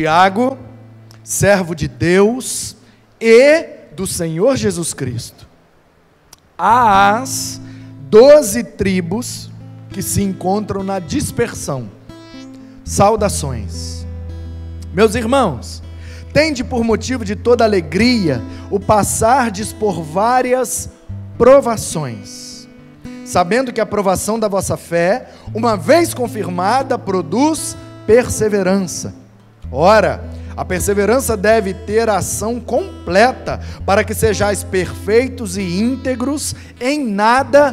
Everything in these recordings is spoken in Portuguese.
Tiago, servo de Deus e do Senhor Jesus Cristo, às 12 tribos que se encontram na dispersão, saudações. Meus irmãos, tende por motivo de toda alegria o passardes por várias provações, sabendo que a provação da vossa fé, uma vez confirmada, produz perseverança. Ora, a perseverança deve ter a ação completa, para que sejais perfeitos e íntegros, em nada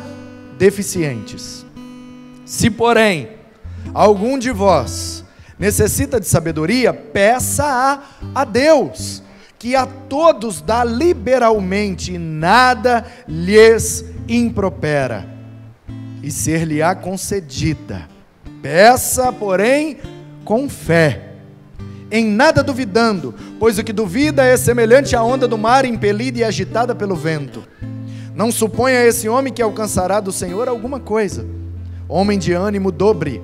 deficientes. Se, porém, algum de vós necessita de sabedoria, peça a Deus, que a todos dá liberalmente e nada lhes impropera, e ser-lhe-á concedida. Peça, porém, com fé, em nada duvidando, pois o que duvida é semelhante à onda do mar, impelida e agitada pelo vento. Não suponha esse homem que alcançará do Senhor alguma coisa. Homem de ânimo dobre,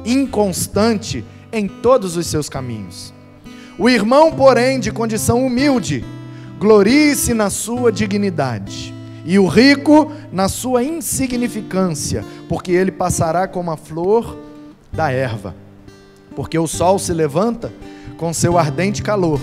inconstante em todos os seus caminhos. O irmão, porém, de condição humilde, glorie-se na sua dignidade, e o rico na sua insignificância, porque ele passará como a flor da erva. Porque o sol se levanta com seu ardente calor,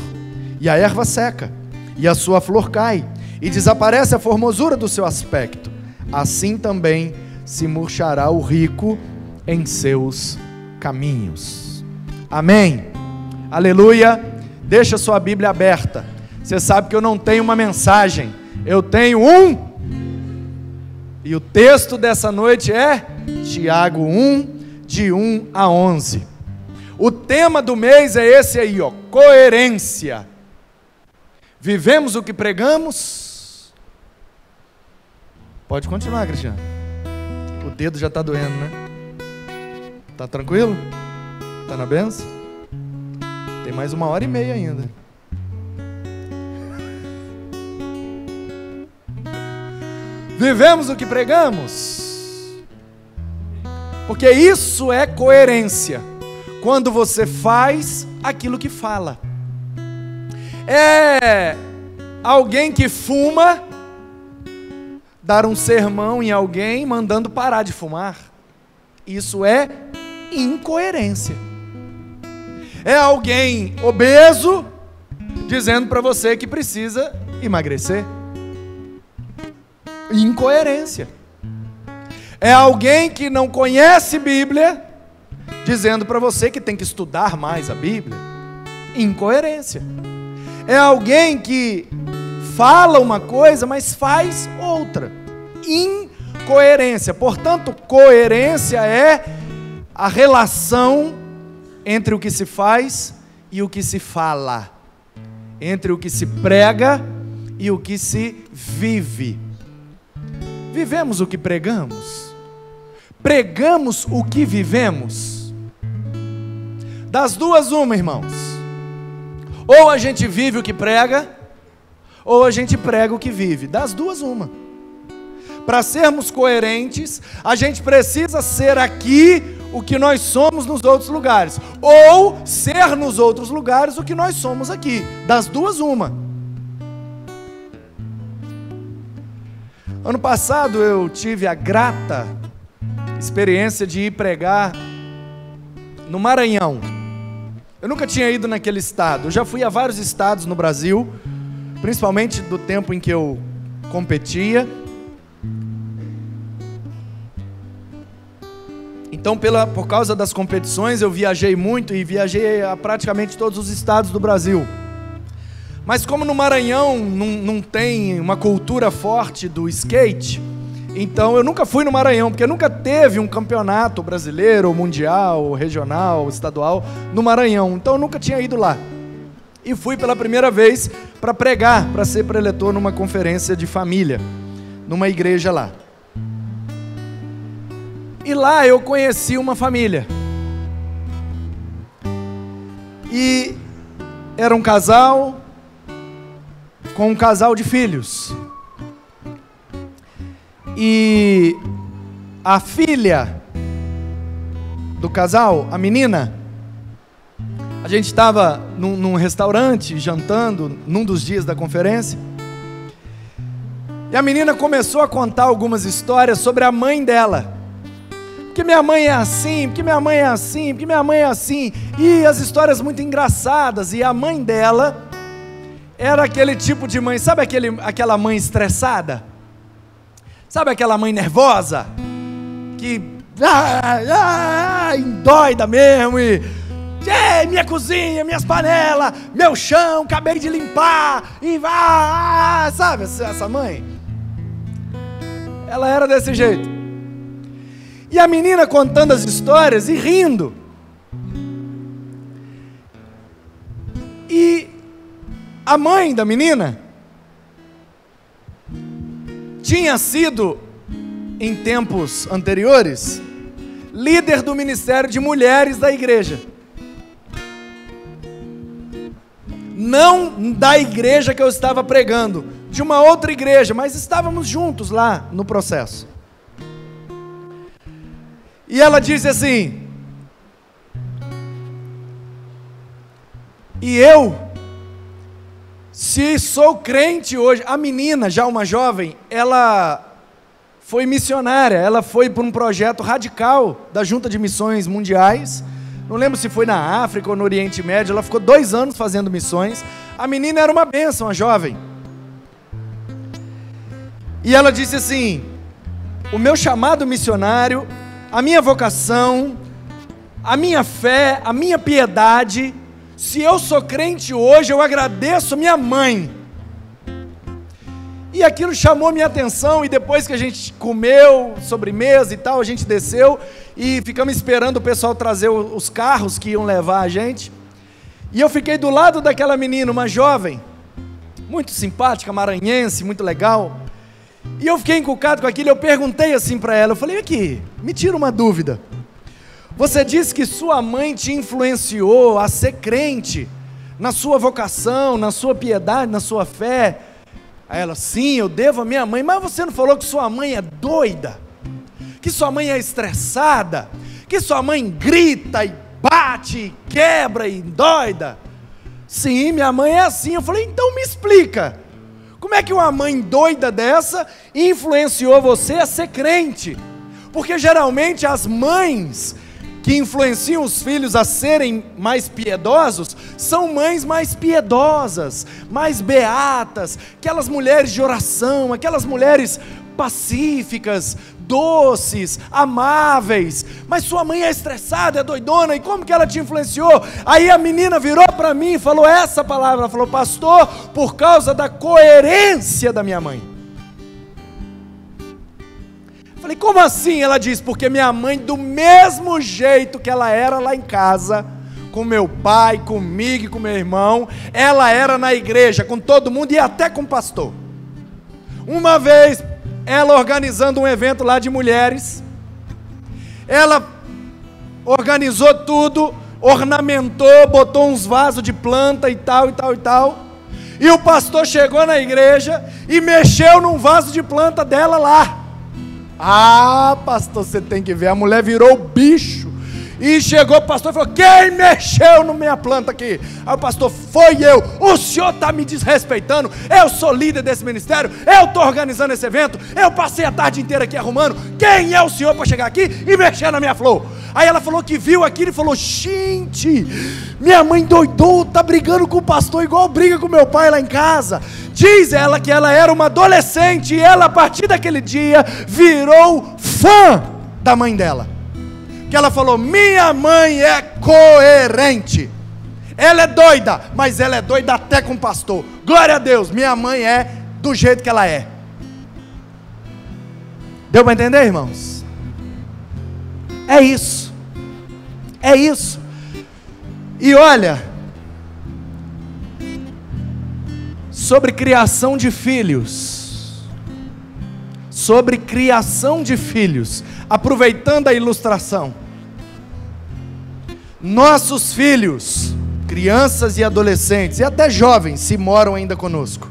e a erva seca, e a sua flor cai, e desaparece a formosura do seu aspecto. Assim também se murchará o rico em seus caminhos. Amém. Aleluia. Deixa sua Bíblia aberta. Você sabe que eu não tenho uma mensagem, eu tenho e o texto dessa noite é Tiago 1, de 1 a 11. O tema do mês é esse aí, ó, coerência. Vivemos o que pregamos? Pode continuar, Cristiano. O dedo já está doendo, né? Tá tranquilo? Tá na benção? Tem mais 1h30 ainda. Vivemos o que pregamos? Porque isso é coerência. Quando você faz aquilo que fala. É alguém que fuma dar um sermão em alguém mandando parar de fumar. Isso é incoerência. É alguém obeso dizendo para você que precisa emagrecer. Incoerência. É alguém que não conhece Bíblia dizendo para você que tem que estudar mais a Bíblia. Incoerência. É alguém que fala uma coisa, mas faz outra. Incoerência. Portanto, coerência é a relação entre o que se faz e o que se fala, entre o que se prega e o que se vive. Vivemos o que pregamos? Pregamos o que vivemos? Das duas uma, irmãos. Ou a gente vive o que prega, ou a gente prega o que vive. Das duas uma. Para sermos coerentes, a gente precisa ser aqui o que nós somos nos outros lugares, ou ser nos outros lugares o que nós somos aqui. Das duas uma. Ano passado eu tive a grata experiência de ir pregar no Maranhão. Eu nunca tinha ido naquele estado. Eu já fui a vários estados no Brasil, principalmente do tempo em que eu competia. Então, por causa das competições, eu viajei muito e viajei a praticamente todos os estados do Brasil. Mas como no Maranhão não tem uma cultura forte do skate, então eu nunca fui no Maranhão, porque nunca teve um campeonato brasileiro, mundial, regional, estadual no Maranhão. Então eu nunca tinha ido lá. E fui pela primeira vez para pregar, para ser preletor numa conferência de família, numa igreja lá. E lá eu conheci uma família. E era um casal com um casal de filhos. E a filha do casal, a menina, gente estava num restaurante, jantando, num dos dias da conferência, e a menina começou a contar algumas histórias sobre a mãe dela. Porque minha mãe é assim, porque minha mãe é assim, porque minha mãe é assim. E as histórias muito engraçadas. E a mãe dela era aquele tipo de mãe, sabe aquela mãe estressada? Sabe aquela mãe nervosa? Que endoida mesmo e... minha cozinha, minhas panelas, meu chão, acabei de limpar, e sabe essa mãe? Ela era desse jeito. E a menina contando as histórias e rindo. E a mãe da menina tinha sido, em tempos anteriores, líder do Ministério de Mulheres da igreja. Não da igreja que eu estava pregando, de uma outra igreja, mas estávamos juntos lá no processo. E ela disse assim: e eu, se sou crente hoje, a menina, já uma jovem, ela foi missionária, ela foi para um projeto radical da Junta de Missões Mundiais, não lembro se foi na África ou no Oriente Médio, ela ficou 2 anos fazendo missões. A menina era uma bênção, a jovem. E ela disse assim: o meu chamado missionário, a minha vocação, a minha fé, a minha piedade, se eu sou crente hoje, eu agradeço minha mãe. E aquilo chamou minha atenção, e depois que a gente comeu, sobremesa e tal, a gente desceu, e ficamos esperando o pessoal trazer os carros que iam levar a gente, e eu fiquei do lado daquela menina, uma jovem, muito simpática, maranhense, muito legal, e eu fiquei encucado com aquilo. Eu perguntei assim para ela, eu falei: aqui, me tira uma dúvida, você disse que sua mãe te influenciou a ser crente, na sua vocação, na sua piedade, na sua fé? Aí ela: sim, eu devo a minha mãe. Mas você não falou que sua mãe é doida? Que sua mãe é estressada? Que sua mãe grita e bate, e quebra e doida? Sim, minha mãe é assim. Eu falei: então me explica, como é que uma mãe doida dessa influenciou você a ser crente? Porque geralmente as mães que influenciam os filhos a serem mais piedosos, são mães mais piedosas, mais beatas, aquelas mulheres de oração, aquelas mulheres pacíficas, doces, amáveis. Mas sua mãe é estressada, é doidona, e como que ela te influenciou? Aí a menina virou para mim e falou essa palavra, ela falou: pastor, por causa da coerência da minha mãe. Falei: como assim? Ela disse: porque minha mãe, do mesmo jeito que ela era lá em casa, com meu pai, comigo e com meu irmão, ela era na igreja, com todo mundo e até com o pastor. Uma vez, ela organizando um evento lá de mulheres, ela organizou tudo, ornamentou, botou uns vasos de planta e tal, e tal, e tal, e o pastor chegou na igreja e mexeu num vaso de planta dela lá. Ah, pastor, você tem que ver, a mulher virou bicho, e chegou o pastor e falou: quem mexeu na minha planta aqui? Aí o pastor: foi eu. O senhor está me desrespeitando, eu sou líder desse ministério, eu estou organizando esse evento, eu passei a tarde inteira aqui arrumando, quem é o senhor para chegar aqui e mexer na minha flor? Aí ela falou que viu aquilo e falou: gente, minha mãe doidou, tá brigando com o pastor igual briga com meu pai lá em casa. Diz ela que ela era uma adolescente, e ela, a partir daquele dia, virou fã da mãe dela. Que ela falou: minha mãe é coerente, ela é doida, mas ela é doida até com o pastor. Glória a Deus, minha mãe é do jeito que ela é. Deu para entender, irmãos? É isso, é isso. E olha, sobre criação de filhos, aproveitando a ilustração, nossos filhos, crianças e adolescentes, e até jovens, se moram ainda conosco,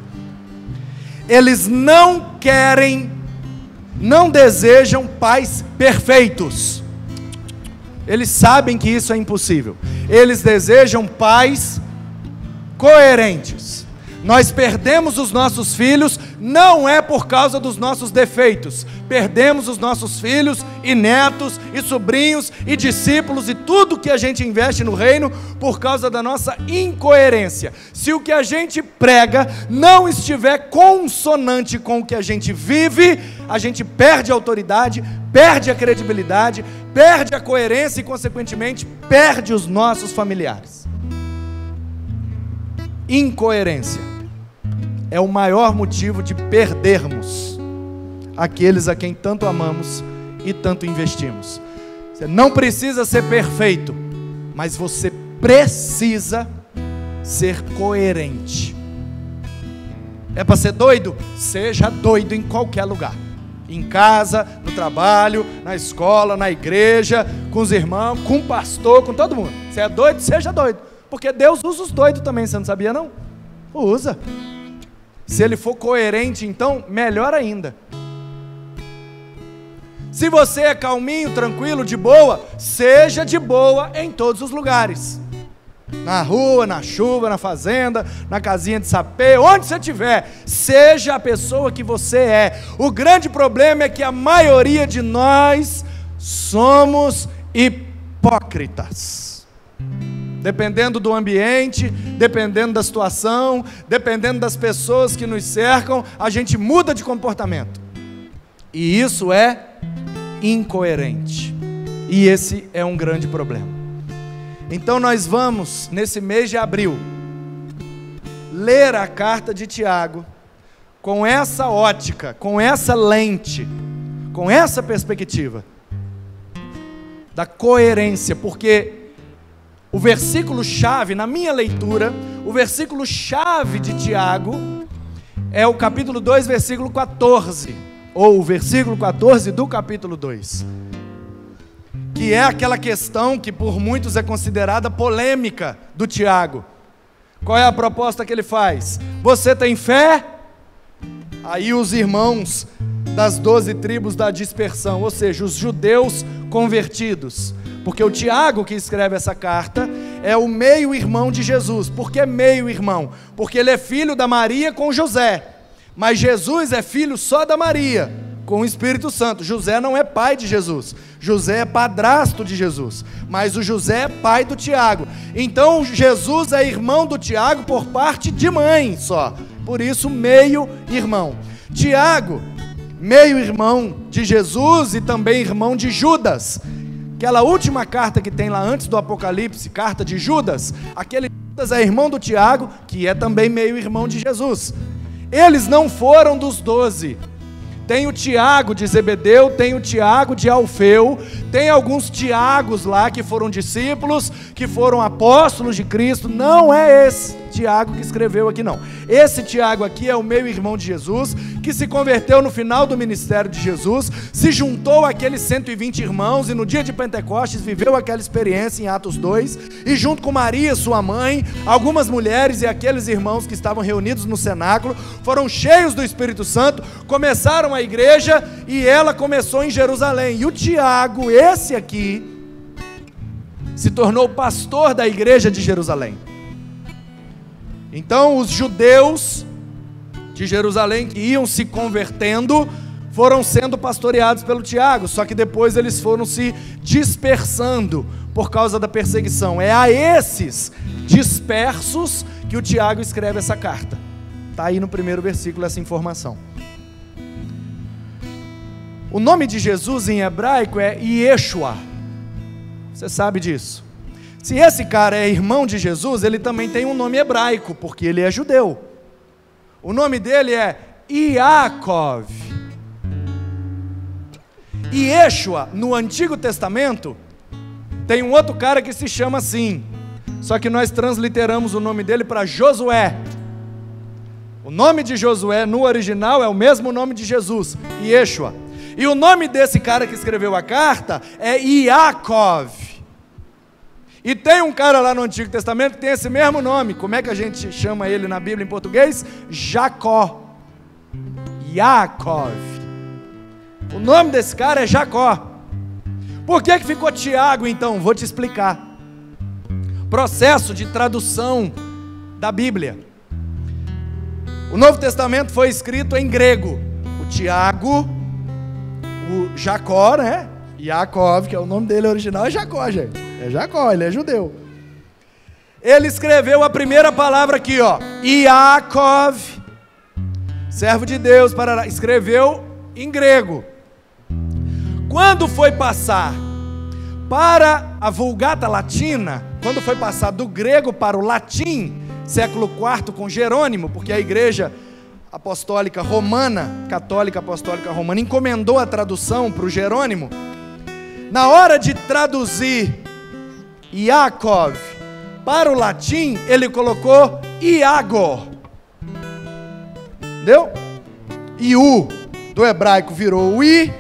eles não querem, não desejam pais perfeitos. Eles sabem que isso é impossível. Eles desejam pais coerentes. Nós perdemos os nossos filhos, não é por causa dos nossos defeitos. Perdemos os nossos filhos e netos e sobrinhos e discípulos e tudo que a gente investe no reino por causa da nossa incoerência. Se o que a gente prega não estiver consonante com o que a gente vive, a gente perde a autoridade, perde a credibilidade, perde a coerência e, consequentemente, perde os nossos familiares. Incoerência é o maior motivo de perdermos aqueles a quem tanto amamos e tanto investimos. Você não precisa ser perfeito, mas você precisa ser coerente. É para ser doido? Seja doido em qualquer lugar. Em casa, no trabalho, na escola, na igreja, com os irmãos, com o pastor, com todo mundo. Você é doido? Seja doido. Porque Deus usa os doidos também, você não sabia não? Usa. Se ele for coerente, então, melhor ainda. Se você é calminho, tranquilo, de boa, seja de boa em todos os lugares. Na rua, na chuva, na fazenda, na casinha de sapê, onde você estiver, seja a pessoa que você é. O grande problema é que a maioria de nós somos hipócritas. Dependendo do ambiente, dependendo da situação, dependendo das pessoas que nos cercam, a gente muda de comportamento. E isso é incoerente. E esse é um grande problema. Então nós vamos, nesse mês de abril, ler a carta de Tiago com essa ótica, com essa lente, com essa perspectiva da coerência, porque o versículo-chave, na minha leitura, o versículo-chave de Tiago é o capítulo 2, versículo 14, ou o versículo 14 do capítulo 2, que é aquela questão que por muitos é considerada polêmica do Tiago. Qual é a proposta que ele faz? Você tem fé? Aí os irmãos das 12 tribos da dispersão, ou seja, os judeus convertidos, porque o Tiago que escreve essa carta é o meio-irmão de Jesus. Por que meio-irmão? Porque ele é filho da Maria com José, mas Jesus é filho só da Maria, com o Espírito Santo. José não é pai de Jesus, José é padrasto de Jesus, mas o José é pai do Tiago. Então Jesus é irmão do Tiago por parte de mãe só, por isso meio-irmão. Tiago, meio-irmão de Jesus e também irmão de Judas. Aquela última carta que tem lá antes do Apocalipse, carta de Judas, aquele Judas é irmão do Tiago, que é também meio-irmão de Jesus. Eles não foram dos 12. Tem o Tiago de Zebedeu, tem o Tiago de Alfeu, tem alguns Tiagos lá que foram discípulos, que foram apóstolos de Cristo. Não é esse Tiago que escreveu aqui não. Esse Tiago aqui é o meio-irmão de Jesus, que se converteu no final do ministério de Jesus, se juntou àqueles 120 irmãos e no dia de Pentecostes viveu aquela experiência em Atos 2, e junto com Maria, sua mãe, algumas mulheres e aqueles irmãos que estavam reunidos no cenáculo, foram cheios do Espírito Santo, começaram a igreja e ela começou em Jerusalém. E o Tiago, esse aqui, se tornou pastor da igreja de Jerusalém. Então os judeus de Jerusalém que iam se convertendo foram sendo pastoreados pelo Tiago, só que depois eles foram se dispersando por causa da perseguição. É a esses dispersos que o Tiago escreve essa carta. Está aí no primeiro versículo essa informação. O nome de Jesus em hebraico é Yeshua. Você sabe disso. Se esse cara é irmão de Jesus, ele também tem um nome hebraico, porque ele é judeu. O nome dele é Iacov. E Yeshua, no Antigo Testamento, tem um outro cara que se chama assim, só que nós transliteramos o nome dele para Josué. O nome de Josué no original é o mesmo nome de Jesus, Yeshua. E o nome desse cara que escreveu a carta é Iacov. E tem um cara lá no Antigo Testamento que tem esse mesmo nome. Como é que a gente chama ele na Bíblia em português? Jacó. Yaakov. O nome desse cara é Jacó. Por que ficou Tiago então? Vou te explicar. Processo de tradução da Bíblia. O Novo Testamento foi escrito em grego. O Tiago, o Jacó, né? Yaakov, que é o nome dele original, é Jacó, gente. É Jacó, ele é judeu. Ele escreveu a primeira palavra aqui, ó. Yaakov, servo de Deus, escreveu em grego. Quando foi passar para a Vulgata Latina, quando foi passar do grego para o latim, século IV com Jerônimo, porque a igreja apostólica romana, católica apostólica romana, encomendou a tradução para o Jerônimo. Na hora de traduzir Yaakov para o latim, ele colocou Iago. Entendeu? E o do hebraico virou o I,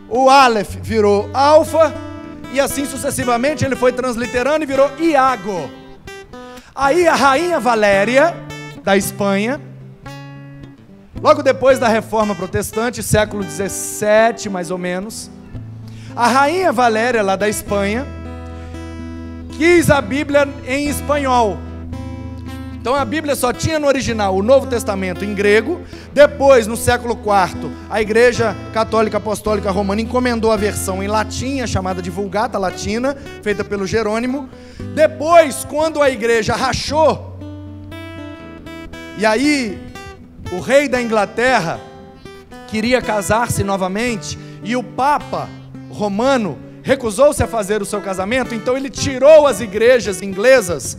o Aleph virou Alfa, e assim sucessivamente ele foi transliterando e virou Iago. Aí a rainha Valéria, da Espanha, logo depois da Reforma Protestante, século XVII mais ou menos, a rainha Valéria lá da Espanha quis a Bíblia em espanhol. Então a Bíblia só tinha no original o Novo Testamento em grego. Depois, no século IV, a Igreja Católica Apostólica Romana encomendou a versão em latim, chamada de Vulgata Latina, feita pelo Jerônimo. Depois, quando a igreja rachou, e aí o rei da Inglaterra queria casar-se novamente, e o Papa Romano recusou-se a fazer o seu casamento, então ele tirou as igrejas inglesas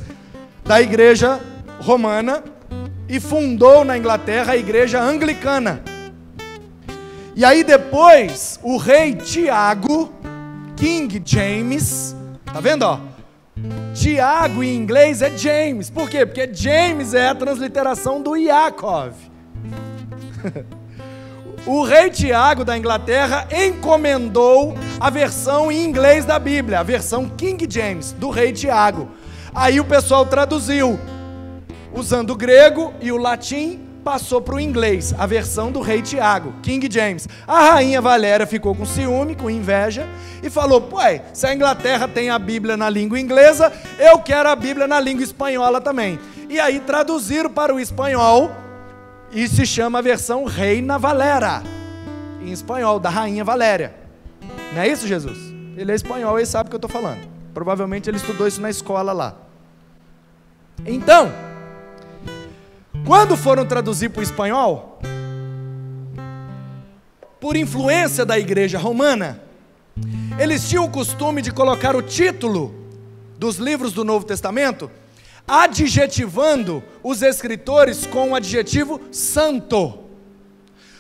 da igreja romana e fundou na Inglaterra a igreja anglicana. E aí depois o rei Tiago, King James, tá vendo, ó? Tiago em inglês é James. Por quê? Porque James é a transliteração do Yaakov. O rei Tiago da Inglaterra encomendou a versão em inglês da Bíblia, a versão King James, do rei Tiago. Aí o pessoal traduziu, usando o grego e o latim, passou para o inglês, a versão do rei Tiago, King James. A rainha Valéria ficou com ciúme, com inveja, e falou: pô, se a Inglaterra tem a Bíblia na língua inglesa, eu quero a Bíblia na língua espanhola também. E aí traduziram para o espanhol, e se chama a versão Reina Valera, em espanhol, da rainha Valéria. Não é isso, Jesus? Ele é espanhol, ele sabe o que eu estou falando. Provavelmente ele estudou isso na escola lá. Então, quando foram traduzir para o espanhol, por influência da igreja romana, eles tinham o costume de colocar o título dos livros do Novo Testamento adjetivando os escritores com o adjetivo santo.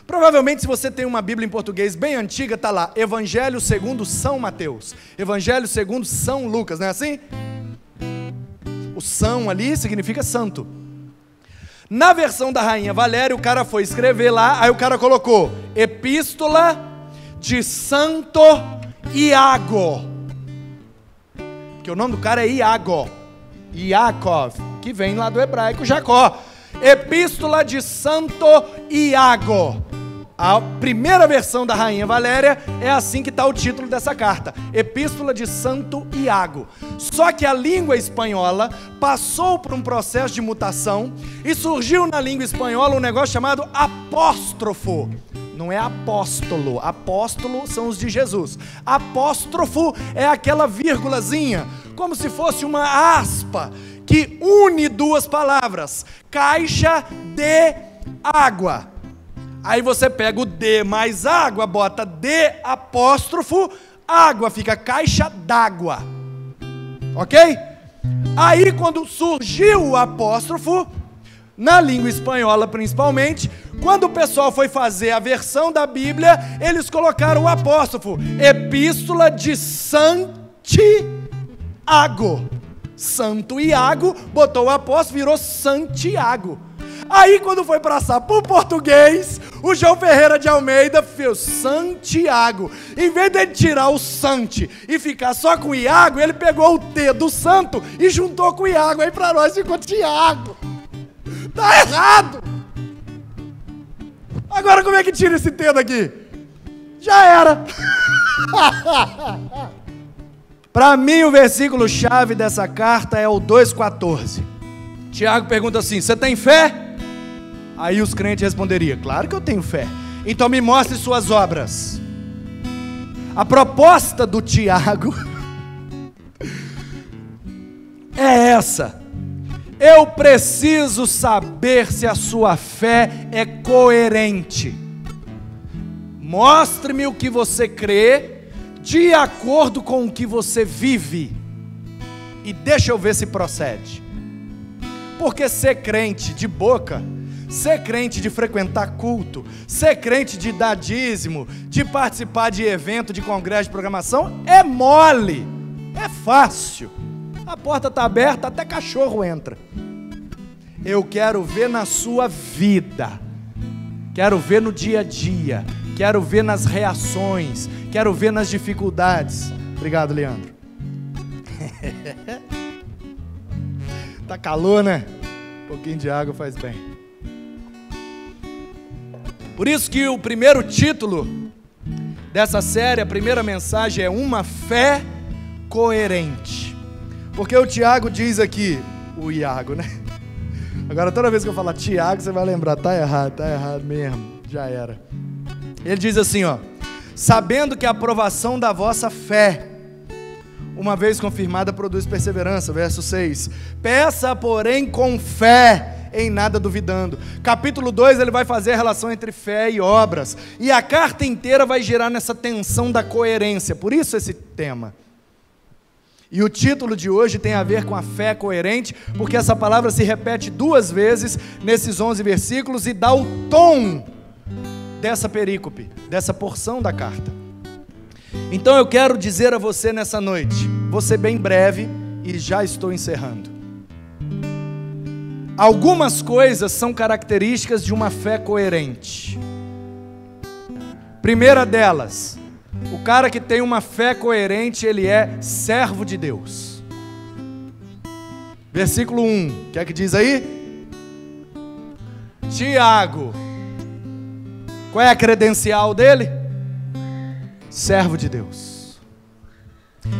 Provavelmente, se você tem uma Bíblia em português bem antiga, está lá, Evangelho segundo São Mateus, Evangelho segundo São Lucas, não é assim? O São ali significa santo. Na versão da rainha Valéria, o cara foi escrever lá, aí o cara colocou Epístola de Santo Iago, que o nome do cara é Iago, Yaakov, que vem lá do hebraico Jacó. Epístola de Santo Iago. A primeira versão da rainha Valéria é assim que está o título dessa carta, Epístola de Santo Iago. Só que a língua espanhola passou por um processo de mutação e surgiu na língua espanhola um negócio chamado apóstrofo. Não é apóstolo, apóstolo são os de Jesus. Apóstrofo é aquela vírgulazinha, como se fosse uma aspa, que une duas palavras, caixa de água. Aí você pega o D mais água, bota D apóstrofo, água, fica caixa d'água. Ok? Aí quando surgiu o apóstrofo, na língua espanhola principalmente, quando o pessoal foi fazer a versão da Bíblia, eles colocaram o apóstrofo, Epístola de Santiago. Santo Iago, botou o apóstolo, virou Santiago. Aí quando foi passar para o português, o João Ferreira de Almeida fez Santiago. Em vez de ele tirar o Santi e ficar só com o Iago, ele pegou o T do santo e juntou com o Iago. Aí para nós ficou Tiago. Tá errado. Agora como é que tira esse T daqui? Já era. Para mim, o versículo-chave dessa carta é o 2,14. Tiago pergunta assim: você tem fé? Aí os crentes responderiam: claro que eu tenho fé. Então me mostre suas obras. A proposta do Tiago é essa: eu preciso saber se a sua fé é coerente. Mostre-me o que você crê de acordo com o que você vive, e deixa eu ver se procede. Porque ser crente de boca, ser crente de frequentar culto, ser crente de dar dízimo, de participar de evento, de congresso de programação, é mole, é fácil. A porta está aberta, até cachorro entra. Eu quero ver na sua vida, quero ver no dia a dia, quero ver nas reações, quero ver nas dificuldades. Obrigado, Leandro. Tá calor, né? Um pouquinho de água faz bem. Por isso que o primeiro título dessa série, a primeira mensagem é Uma Fé Coerente. Porque o Tiago diz aqui, o Iago, né? Agora toda vez que eu falar Tiago, você vai lembrar, tá errado mesmo, já era. Ele diz assim, ó: sabendo que a aprovação da vossa fé, uma vez confirmada, produz perseverança. Verso 6. Peça, porém, com fé, em nada duvidando. Capítulo 2, ele vai fazer a relação entre fé e obras. E a carta inteira vai girar nessa tensão da coerência. Por isso esse tema. E o título de hoje tem a ver com a fé coerente, porque essa palavra se repete 2 vezes nesses 11 versículos e dá o tom dessa perícope, dessa porção da carta. Então eu quero dizer a você nessa noite, vou ser bem breve e já estou encerrando. Algumas coisas são características de uma fé coerente. Primeira delas, o cara que tem uma fé coerente, ele é servo de Deus. Versículo 1, o que é que diz aí? Tiago, qual é a credencial dele? Servo de Deus.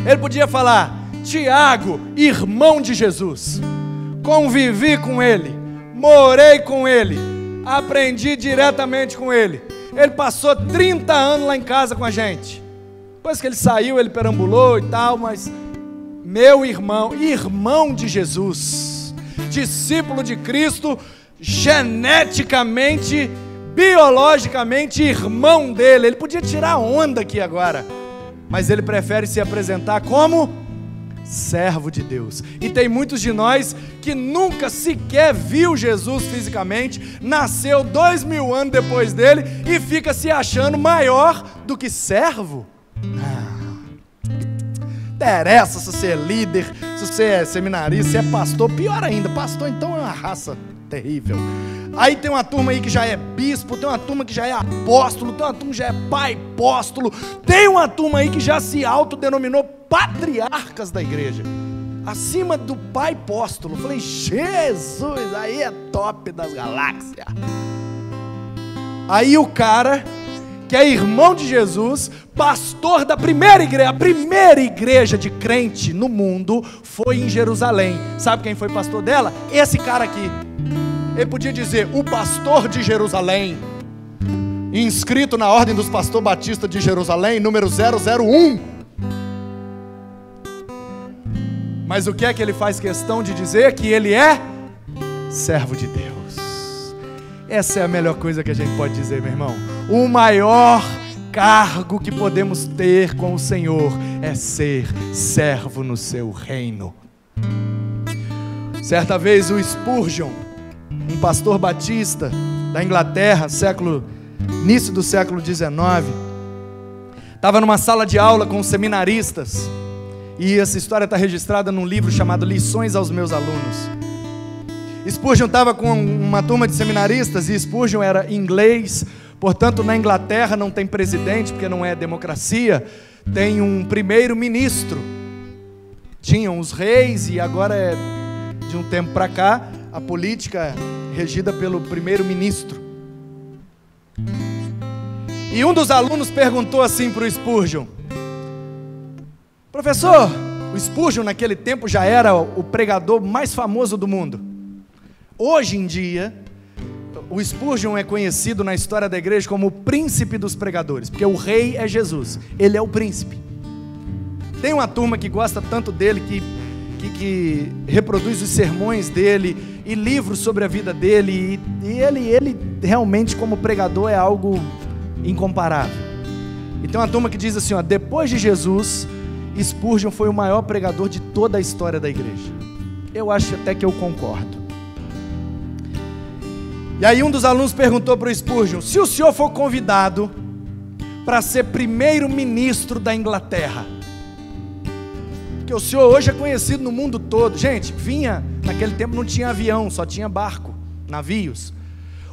Ele podia falar: Tiago, irmão de Jesus, convivi com ele, morei com ele, aprendi diretamente com ele. Ele passou 30 anos lá em casa com a gente. Depois que ele saiu, ele perambulou e tal, mas meu irmão, irmão de Jesus, discípulo de Cristo, geneticamente, biologicamente irmão dele. Ele podia tirar onda aqui agora, mas ele prefere se apresentar como servo de Deus. E tem muitos de nós que nunca sequer viu Jesus fisicamente, nasceu 2000 anos depois dele e fica se achando maior do que servo. Interessa se você é líder, se você é seminarista, se é pastor, pior ainda, pastor então é uma raça terrível. Aí tem uma turma aí que já é bispo, tem uma turma que já é apóstolo, tem uma turma que já é pai apóstolo, tem uma turma aí que já se autodenominou patriarcas da igreja, acima do pai apóstolo. Falei, Jesus, aí é top das galáxias. Aí o cara que é irmão de Jesus, pastor da primeira igreja, a primeira igreja de crente no mundo foi em Jerusalém. Sabe quem foi pastor dela? Esse cara aqui. Ele podia dizer, o pastor de Jerusalém, inscrito na ordem dos pastores batistas de Jerusalém, número 001. Mas o que é que ele faz questão de dizer? Que ele é servo de Deus. Essa é a melhor coisa que a gente pode dizer, meu irmão. O maior cargo que podemos ter com o Senhor é ser servo no seu reino. Certa vez o Spurgeon, um pastor batista da Inglaterra, início do século XIX, estava numa sala de aula com os seminaristas, e essa história está registrada num livro chamado Lições aos Meus Alunos. Spurgeon estava com uma turma de seminaristas, e Spurgeon era inglês, portanto na Inglaterra não tem presidente, porque não é democracia, tem um primeiro-ministro. Tinham os reis, e agora de um tempo para cá, a política regida pelo primeiro-ministro. E um dos alunos perguntou assim para o Spurgeon: Professor, o Spurgeon naquele tempo já era o pregador mais famoso do mundo. Hoje em dia, o Spurgeon é conhecido na história da igreja como o príncipe dos pregadores, porque o rei é Jesus, ele é o príncipe. Tem uma turma que gosta tanto dele, que reproduz os sermões dele e livros sobre a vida dele, e ele realmente como pregador é algo incomparável. E tem uma turma que diz assim, ó, depois de Jesus, Spurgeon foi o maior pregador de toda a história da igreja. Eu acho até que eu concordo. E aí um dos alunos perguntou para o Spurgeon, se o senhor for convidado para ser primeiro-ministro da Inglaterra, que o senhor hoje é conhecido no mundo todo. Gente, naquele tempo não tinha avião, só tinha barco, navios.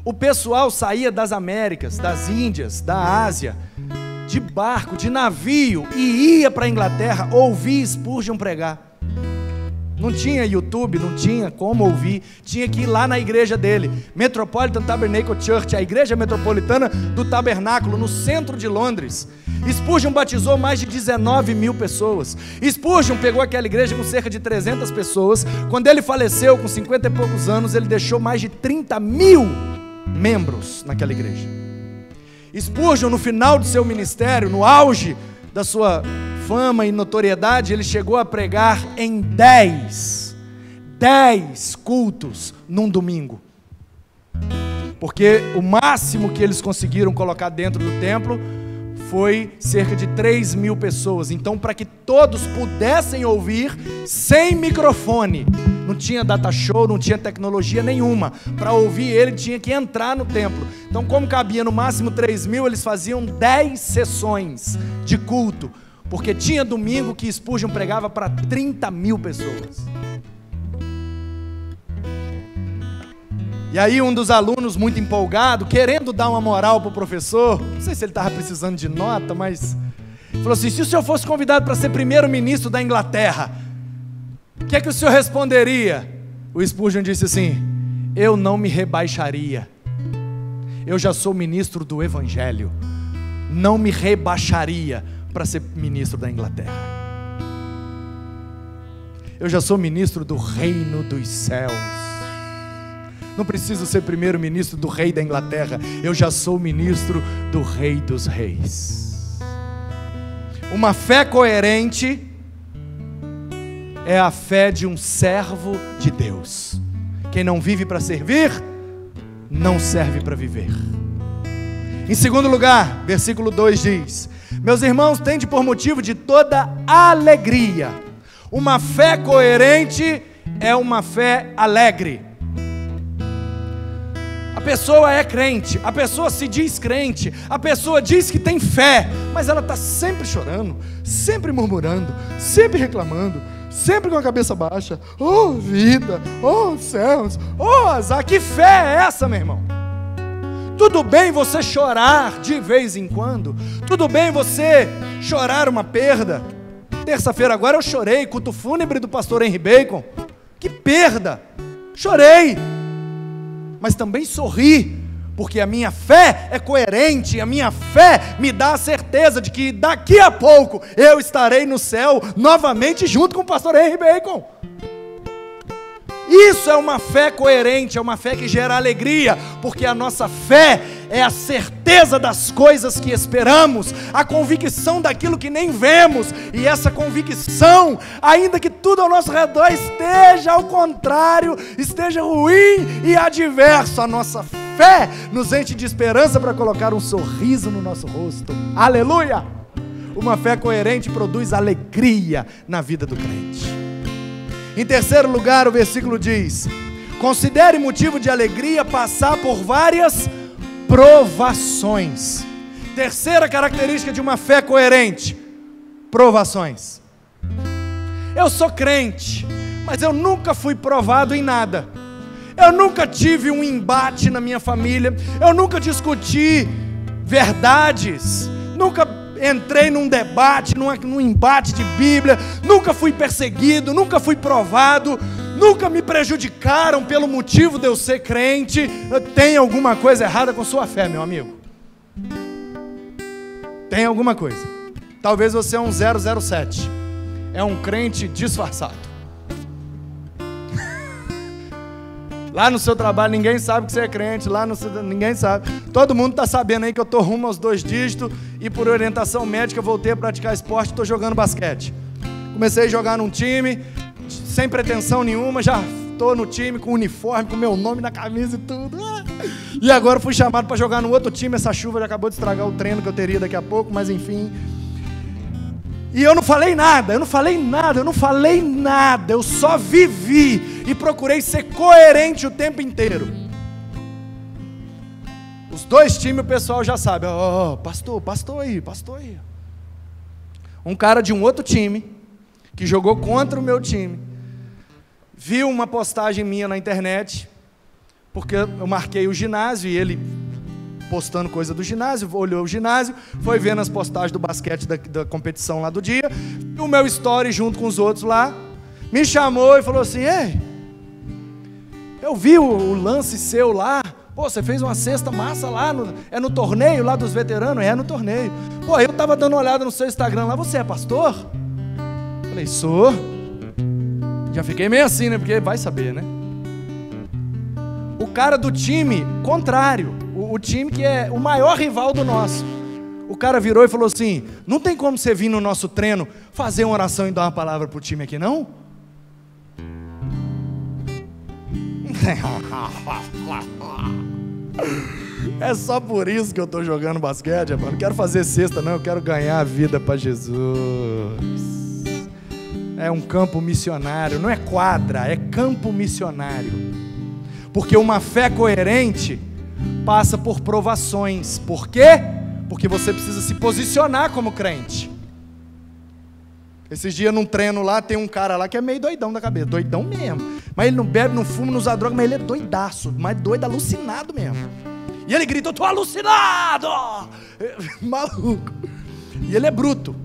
O pessoal saía das Américas, das Índias, da Ásia, de barco, de navio, e ia para a Inglaterra ouvir Spurgeon pregar. Não tinha YouTube, não tinha como ouvir, tinha que ir lá na igreja dele, Metropolitan Tabernacle Church, a igreja metropolitana do tabernáculo, no centro de Londres. Spurgeon batizou mais de 19 mil pessoas. Spurgeon pegou aquela igreja com cerca de 300 pessoas. Quando ele faleceu, com 50 e poucos anos, ele deixou mais de 30 mil membros naquela igreja. Spurgeon, no final do seu ministério, no auge da sua fama e notoriedade, ele chegou a pregar em 10 cultos num domingo, porque o máximo que eles conseguiram colocar dentro do templo foi cerca de 3 mil pessoas. Então, para que todos pudessem ouvir sem microfone, não tinha data show, não tinha tecnologia nenhuma, para ouvir ele tinha que entrar no templo. Então, como cabia no máximo 3 mil, eles faziam 10 sessões de culto, porque tinha domingo que Spurgeon pregava para 30 mil pessoas. E aí um dos alunos, muito empolgado, querendo dar uma moral para o professor, não sei se ele estava precisando de nota, mas falou assim, se o senhor fosse convidado para ser primeiro-ministro da Inglaterra, o que é que o senhor responderia? O Spurgeon disse assim, eu não me rebaixaria, eu já sou ministro do Evangelho, não me rebaixaria para ser ministro da Inglaterra. Eu já sou ministro do reino dos céus. Não preciso ser primeiro-ministro do rei da Inglaterra. Eu já sou ministro do rei dos reis. Uma fé coerente é a fé de um servo de Deus. Quem não vive para servir, não serve para viver. Em segundo lugar, versículo 2 diz, meus irmãos, tende por motivo de toda alegria. Uma fé coerente é uma fé alegre. A pessoa é crente, a pessoa se diz crente, a pessoa diz que tem fé, mas ela está sempre chorando, sempre murmurando, sempre reclamando, sempre com a cabeça baixa. Oh vida, oh céus, oh azar. Que fé é essa, meu irmão? Tudo bem você chorar de vez em quando, tudo bem você chorar uma perda. Terça-feira agora eu chorei, culto fúnebre do pastor Henry Bacon. Que perda! Chorei, mas também sorri, porque a minha fé é coerente, a minha fé me dá a certeza de que daqui a pouco eu estarei no céu novamente junto com o pastor Henry Bacon. Isso é uma fé coerente, é uma fé que gera alegria, porque a nossa fé é a certeza das coisas que esperamos, a convicção daquilo que nem vemos, e essa convicção, ainda que tudo ao nosso redor esteja ao contrário, esteja ruim e adverso, a nossa fé nos enche de esperança para colocar um sorriso no nosso rosto. Aleluia! Uma fé coerente produz alegria na vida do crente. Em terceiro lugar, o versículo diz, considere motivo de alegria passar por várias provações. Terceira característica de uma fé coerente, provações. Eu sou crente, mas eu nunca fui provado em nada. Eu nunca tive um embate na minha família, eu nunca discuti verdades, nunca entrei num debate, num embate de Bíblia, nunca fui perseguido, nunca fui provado, nunca me prejudicaram pelo motivo de eu ser crente. Tem alguma coisa errada com sua fé, meu amigo? Tem alguma coisa. Talvez você é um 007. é um crente disfarçado. Lá no seu trabalho ninguém sabe que você é crente, ninguém sabe. Todo mundo está sabendo aí que eu estou rumo aos 2 dígitos e por orientação médica voltei a praticar esporte e estou jogando basquete. Comecei a jogar num time, sem pretensão nenhuma, já estou no time com uniforme, com meu nome na camisa e tudo. E agora fui chamado para jogar no outro time, essa chuva já acabou de estragar o treino que eu teria daqui a pouco, mas enfim. E eu não falei nada, eu só vivi e procurei ser coerente o tempo inteiro. Os 2 times o pessoal já sabe, pastor aí. Um cara de um outro time, que jogou contra o meu time, viu uma postagem minha na internet, porque eu marquei o ginásio e ele postando coisa do ginásio, olhou o ginásio, foi vendo as postagens do basquete da competição lá do dia, viu o meu story junto com os outros lá, me chamou e falou assim: ei, eu vi o lance seu lá, pô, você fez uma cesta massa lá, no torneio lá dos veteranos? É, no torneio. Pô, eu tava dando uma olhada no seu Instagram lá, você é pastor? Falei, sou. Já fiquei meio assim, né, porque vai saber, né? O cara do time contrário, o time que é o maior rival do nosso, o cara virou e falou assim: não tem como você vir no nosso treino fazer uma oração e dar uma palavra pro time aqui, não? É só por isso que eu tô jogando basquete, rapaz. Não quero fazer cesta, não, eu quero ganhar a vida para Jesus. É um campo missionário, não é quadra, é campo missionário. Porque uma fé coerente passa por provações. Por quê? Porque você precisa se posicionar como crente. Esses dias num treino lá, tem um cara lá que é meio doidão da cabeça, doidão mesmo. Mas ele não bebe, não fuma, não usa droga, mas ele é doidaço, mas doido, alucinado mesmo. E ele grita: eu tô alucinado! Maluco. E ele é bruto.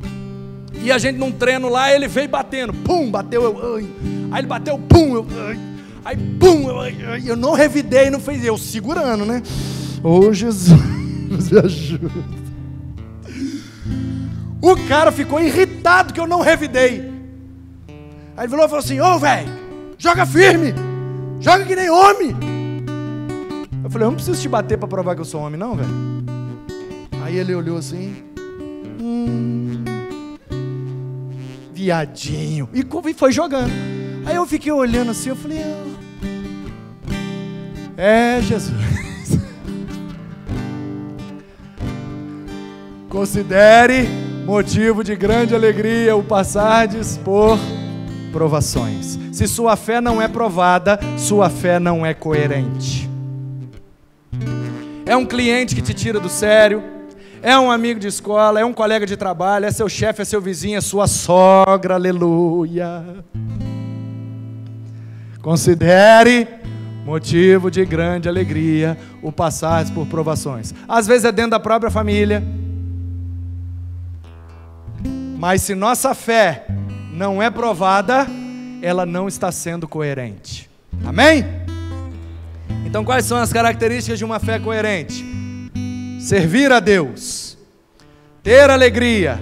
E a gente num treino lá, ele veio batendo, pum, bateu, ai. Aí ele bateu, pum, ai. Aí pum, eu não revidei, não fez, eu segurando, né? Ô Jesus, me ajuda. O cara ficou irritado que eu não revidei. Aí ele falou assim: ô velho, joga firme, joga que nem homem. Eu falei: eu não preciso te bater para provar que eu sou homem não, velho. Aí ele olhou assim, viadinho, e foi jogando. Aí eu fiquei olhando assim, eu falei: é Jesus. Considere motivo de grande alegria o passardes por provações. Se sua fé não é provada, sua fé não é coerente. É um cliente que te tira do sério, é um amigo de escola, é um colega de trabalho, é seu chefe, é seu vizinho, é sua sogra, aleluia. Considere motivo de grande alegria o passardes por provações. Às vezes é dentro da própria família, mas se nossa fé não é provada, ela não está sendo coerente. Amém? Então quais são as características de uma fé coerente? Servir a Deus, ter alegria,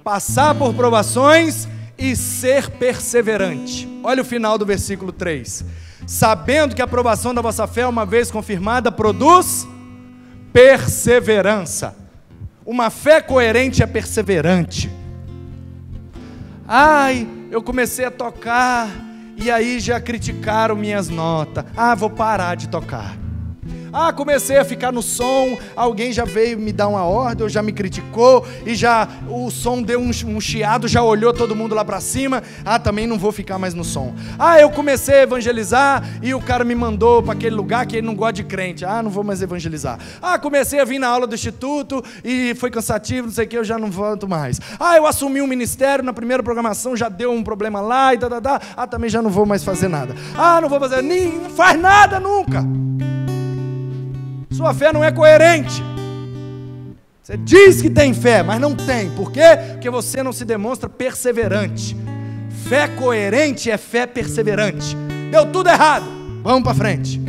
passar por provações e ser perseverante. Olha o final do versículo 3. Sabendo que a aprovação da vossa fé, uma vez confirmada, produz perseverança. Uma fé coerente é perseverante. Ai, eu comecei a tocar e aí já criticaram minhas notas. Ah, vou parar de tocar. Ah, comecei a ficar no som, alguém já veio me dar uma ordem, ou já me criticou, e já o som deu um chiado, já olhou todo mundo lá pra cima. Ah, também não vou ficar mais no som. Ah, eu comecei a evangelizar e o cara me mandou para aquele lugar que ele não gosta de crente. Ah, não vou mais evangelizar. Ah, comecei a vir na aula do instituto e foi cansativo, não sei o que, eu já não volto mais. Ah, eu assumi um ministério, na primeira programação já deu um problema lá e tá. Ah, também já não vou mais fazer nada. Ah, não vou fazer, não faz nada nunca. Sua fé não é coerente. Você diz que tem fé, mas não tem. Por quê? Porque você não se demonstra perseverante. Fé coerente é fé perseverante. Deu tudo errado, vamos para frente.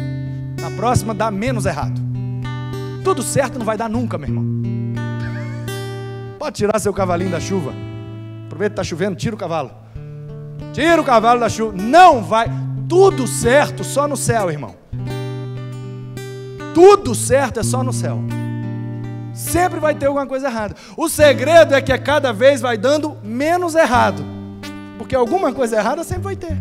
Na próxima dá menos errado. Tudo certo não vai dar nunca, meu irmão. Pode tirar seu cavalinho da chuva. Aproveita que está chovendo, tira o cavalo. Tira o cavalo da chuva. Não vai. Tudo certo só no céu, irmão. Tudo certo é só no céu. Sempre vai ter alguma coisa errada. O segredo é que cada vez vai dando menos errado. Porque alguma coisa errada sempre vai ter.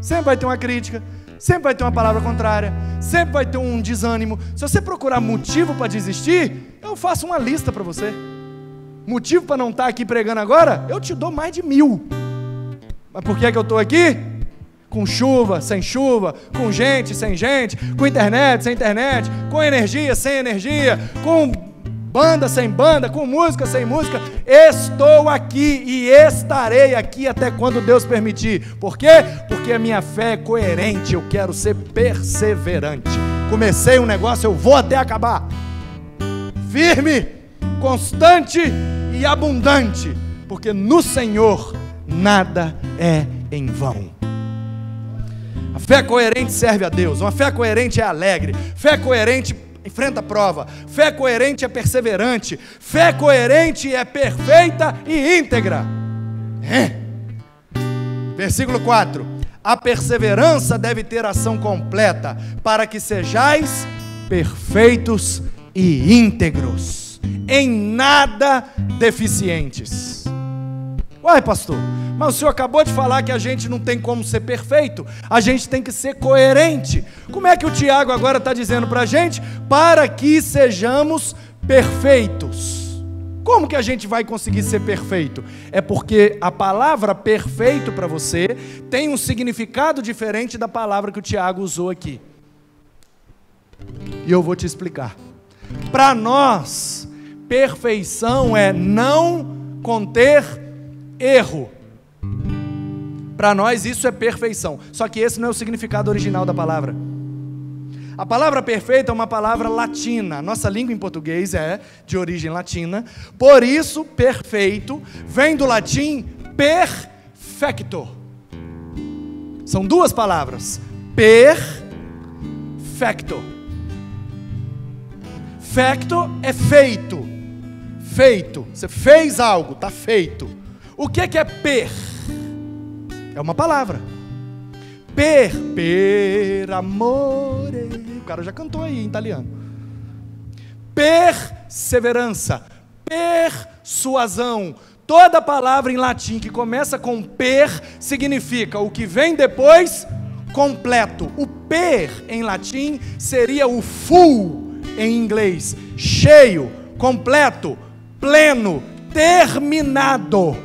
Sempre vai ter uma crítica, sempre vai ter uma palavra contrária, sempre vai ter um desânimo. Se você procurar motivo para desistir, eu faço uma lista para você. Motivo para não estar aqui pregando agora, eu te dou mais de 1000. Mas por que é que eu estou aqui? Com chuva, sem chuva, com gente, sem gente, com internet, sem internet, com energia, sem energia, com banda, sem banda, com música, sem música. Estou aqui e estarei aqui até quando Deus permitir. Por quê? Porque a minha fé é coerente, eu quero ser perseverante. Comecei um negócio, eu vou até acabar. Firme, constante e abundante, porque no Senhor nada é em vão. A fé coerente serve a Deus. Uma fé coerente é alegre. Fé coerente enfrenta a prova. Fé coerente é perseverante. Fé coerente é perfeita e íntegra. Versículo 4. A perseverança deve ter ação completa, para que sejais perfeitos e íntegros, em nada deficientes. Uai, pastor, mas o senhor acabou de falar que a gente não tem como ser perfeito, a gente tem que ser coerente. Como é que o Tiago agora está dizendo para a gente? Para que sejamos perfeitos. Como que a gente vai conseguir ser perfeito? É porque a palavra perfeito para você tem um significado diferente da palavra que o Tiago usou aqui. E eu vou te explicar. Para nós, perfeição é não conter erro. Para nós isso é perfeição. Só que esse não é o significado original da palavra. A palavra perfeito é uma palavra latina. Nossa língua em português é de origem latina. Por isso, perfeito vem do latim perfecto. São duas palavras. Perfecto. Fecto é feito. Feito. Você fez algo, está feito. O que é per? É uma palavra. Per amore. O cara já cantou aí em italiano. Perseverança, persuasão. Toda palavra em latim que começa com per significa o que vem depois, completo. O per em latim seria o full em inglês. Cheio, completo, pleno, terminado.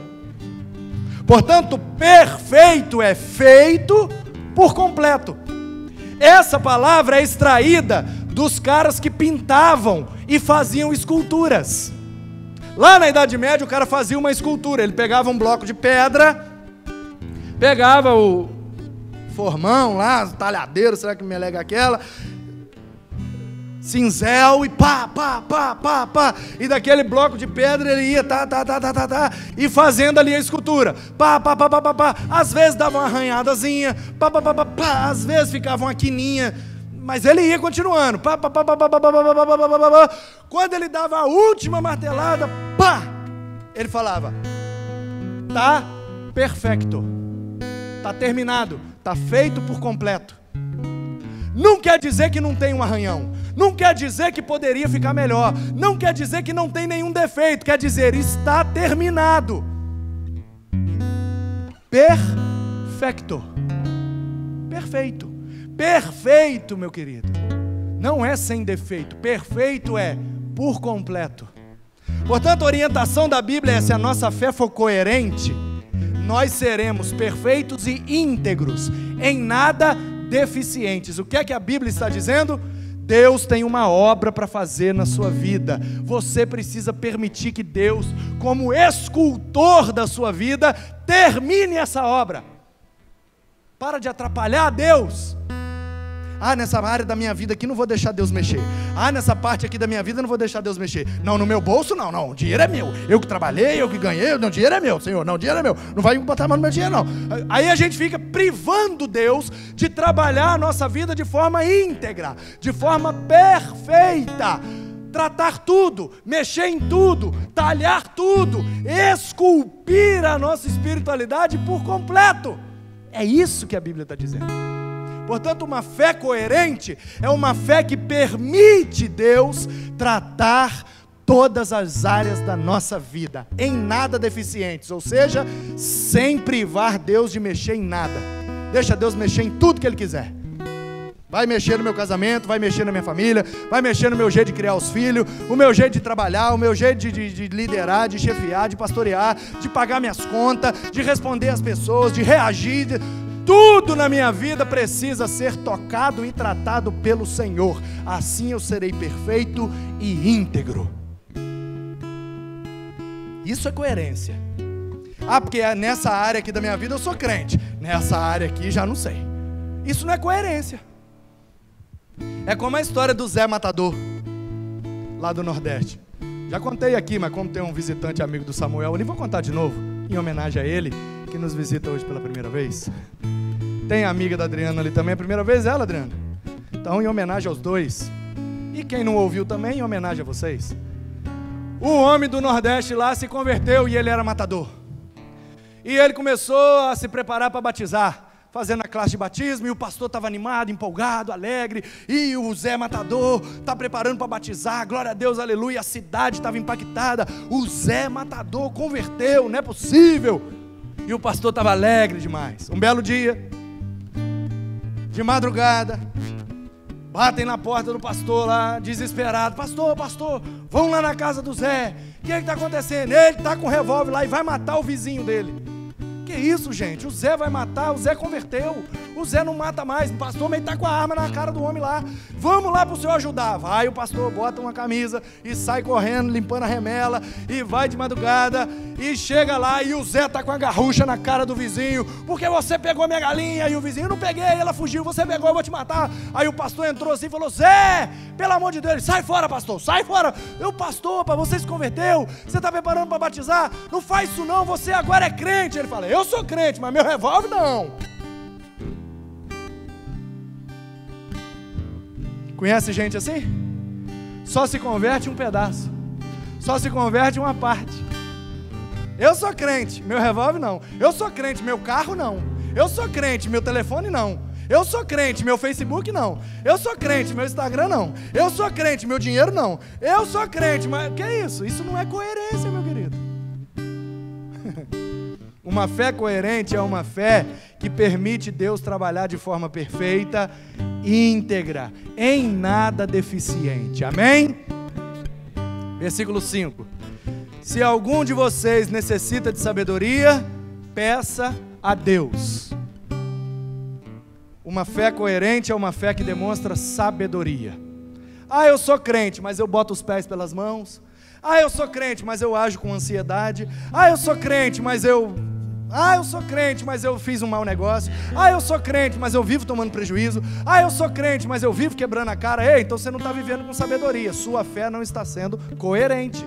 Portanto, perfeito é feito por completo. Essa palavra é extraída dos caras que pintavam e faziam esculturas. Lá na Idade Média o cara fazia uma escultura. Ele pegava um bloco de pedra, pegava o formão lá, talhadeiro, será que me alega aquela, cinzel e pá, e daquele bloco de pedra ele ia e fazendo ali a escultura, às vezes dava uma arranhadazinha, às vezes ficava uma quininha, mas ele ia continuando, quando ele dava a última martelada, ele falava, tá perfeito, tá terminado, tá feito por completo. Não quer dizer que não tem um arranhão, não quer dizer que poderia ficar melhor, não quer dizer que não tem nenhum defeito, quer dizer, está terminado. Perfecto. Perfeito. Perfeito, meu querido. Não é sem defeito, perfeito é por completo. Portanto, a orientação da Bíblia é: se a nossa fé for coerente, nós seremos perfeitos e íntegros, em nada deficientes. O que é que a Bíblia está dizendo? Deus tem uma obra para fazer na sua vida. Você precisa permitir que Deus, como escultor da sua vida, termine essa obra. Para de atrapalhar Deus. Nessa área da minha vida aqui não vou deixar Deus mexer. Nessa parte aqui da minha vida não vou deixar Deus mexer. Não, no meu bolso não, o dinheiro é meu. Eu que trabalhei, eu que ganhei, não, o dinheiro é meu, Senhor, não, o dinheiro é meu. Não vai botar a mão no meu dinheiro, não. Aí a gente fica privando Deus de trabalhar a nossa vida de forma íntegra, de forma perfeita. tratar tudo, mexer em tudo, talhar tudo, esculpir a nossa espiritualidade por completo. É isso que a Bíblia está dizendo. Portanto, uma fé coerente é uma fé que permite Deus tratar todas as áreas da nossa vida, em nada deficientes, ou seja, sem privar Deus de mexer em nada. Deixa Deus mexer em tudo que Ele quiser. Vai mexer no meu casamento, vai mexer na minha família, vai mexer no meu jeito de criar os filhos, o meu jeito de trabalhar, o meu jeito de liderar, de chefiar, de pastorear, de pagar minhas contas, de responder às pessoas, de reagir. Tudo na minha vida precisa ser tocado e tratado pelo Senhor. Assim eu serei perfeito e íntegro. Isso é coerência. Porque nessa área aqui da minha vida eu sou crente, nessa área aqui já não sei. Isso não é coerência. É como a história do Zé Matador, lá do Nordeste. Já contei aqui, mas como tem um visitante amigo do Samuel, eu nem vou contar de novo, em homenagem a ele, que nos visita hoje pela primeira vez. Tem a amiga da Adriana ali também, a primeira vez ela, Adriana? Então, em homenagem aos dois. E quem não ouviu também, em homenagem a vocês. O homem do Nordeste lá se converteu e ele era matador. E ele começou a se preparar para batizar, fazendo a classe de batismo, e o pastor estava animado, empolgado, alegre, e o Zé Matador está preparando para batizar, glória a Deus, aleluia, a cidade estava impactada, o Zé Matador converteu, não é possível, e o pastor estava alegre demais. Um belo dia, de madrugada, batem na porta do pastor lá, desesperado, pastor, vão lá na casa do Zé, o que está acontecendo? Ele está com um revólver lá e vai matar o vizinho dele. Que isso, gente? O Zé vai matar, o Zé converteu, o Zé não mata mais, o pastor meio está com a arma na cara do homem lá, vamos lá para o senhor ajudar. Vai o pastor, bota uma camisa e sai correndo, limpando a remela, e vai de madrugada, e chega lá, e o Zé está com a garrucha na cara do vizinho, porque você pegou minha galinha, e o vizinho, não peguei, ela fugiu, você pegou, eu vou te matar. Aí o pastor entrou assim e falou, Zé, pelo amor de Deus, sai fora, pastor, sai fora. Eu, pastor, você se converteu, você está preparando para batizar, não faz isso não, você agora é crente. Ele fala, eu sou crente, mas meu revólver não. Conhece gente assim? Só se converte um pedaço, só se converte uma parte. Eu sou crente, meu revólver não. Eu sou crente, meu carro não. Eu sou crente, meu telefone não. Eu sou crente, meu Facebook não. Eu sou crente, meu Instagram não. Eu sou crente, meu dinheiro não. Eu sou crente, mas que é isso? Isso não é coerência, meu querido. Uma fé coerente é uma fé que permite Deus trabalhar de forma perfeita, íntegra, em nada deficiente. Amém? Versículo 5. Se algum de vocês necessita de sabedoria, peça a Deus. Uma fé coerente é uma fé que demonstra sabedoria. Eu sou crente, mas eu boto os pés pelas mãos. Eu sou crente, mas eu ajo com ansiedade. Eu sou crente, mas eu sou crente, mas eu fiz um mau negócio. Eu sou crente, mas eu vivo tomando prejuízo. Eu sou crente, mas eu vivo quebrando a cara. Ei, então você não está vivendo com sabedoria. Sua fé não está sendo coerente.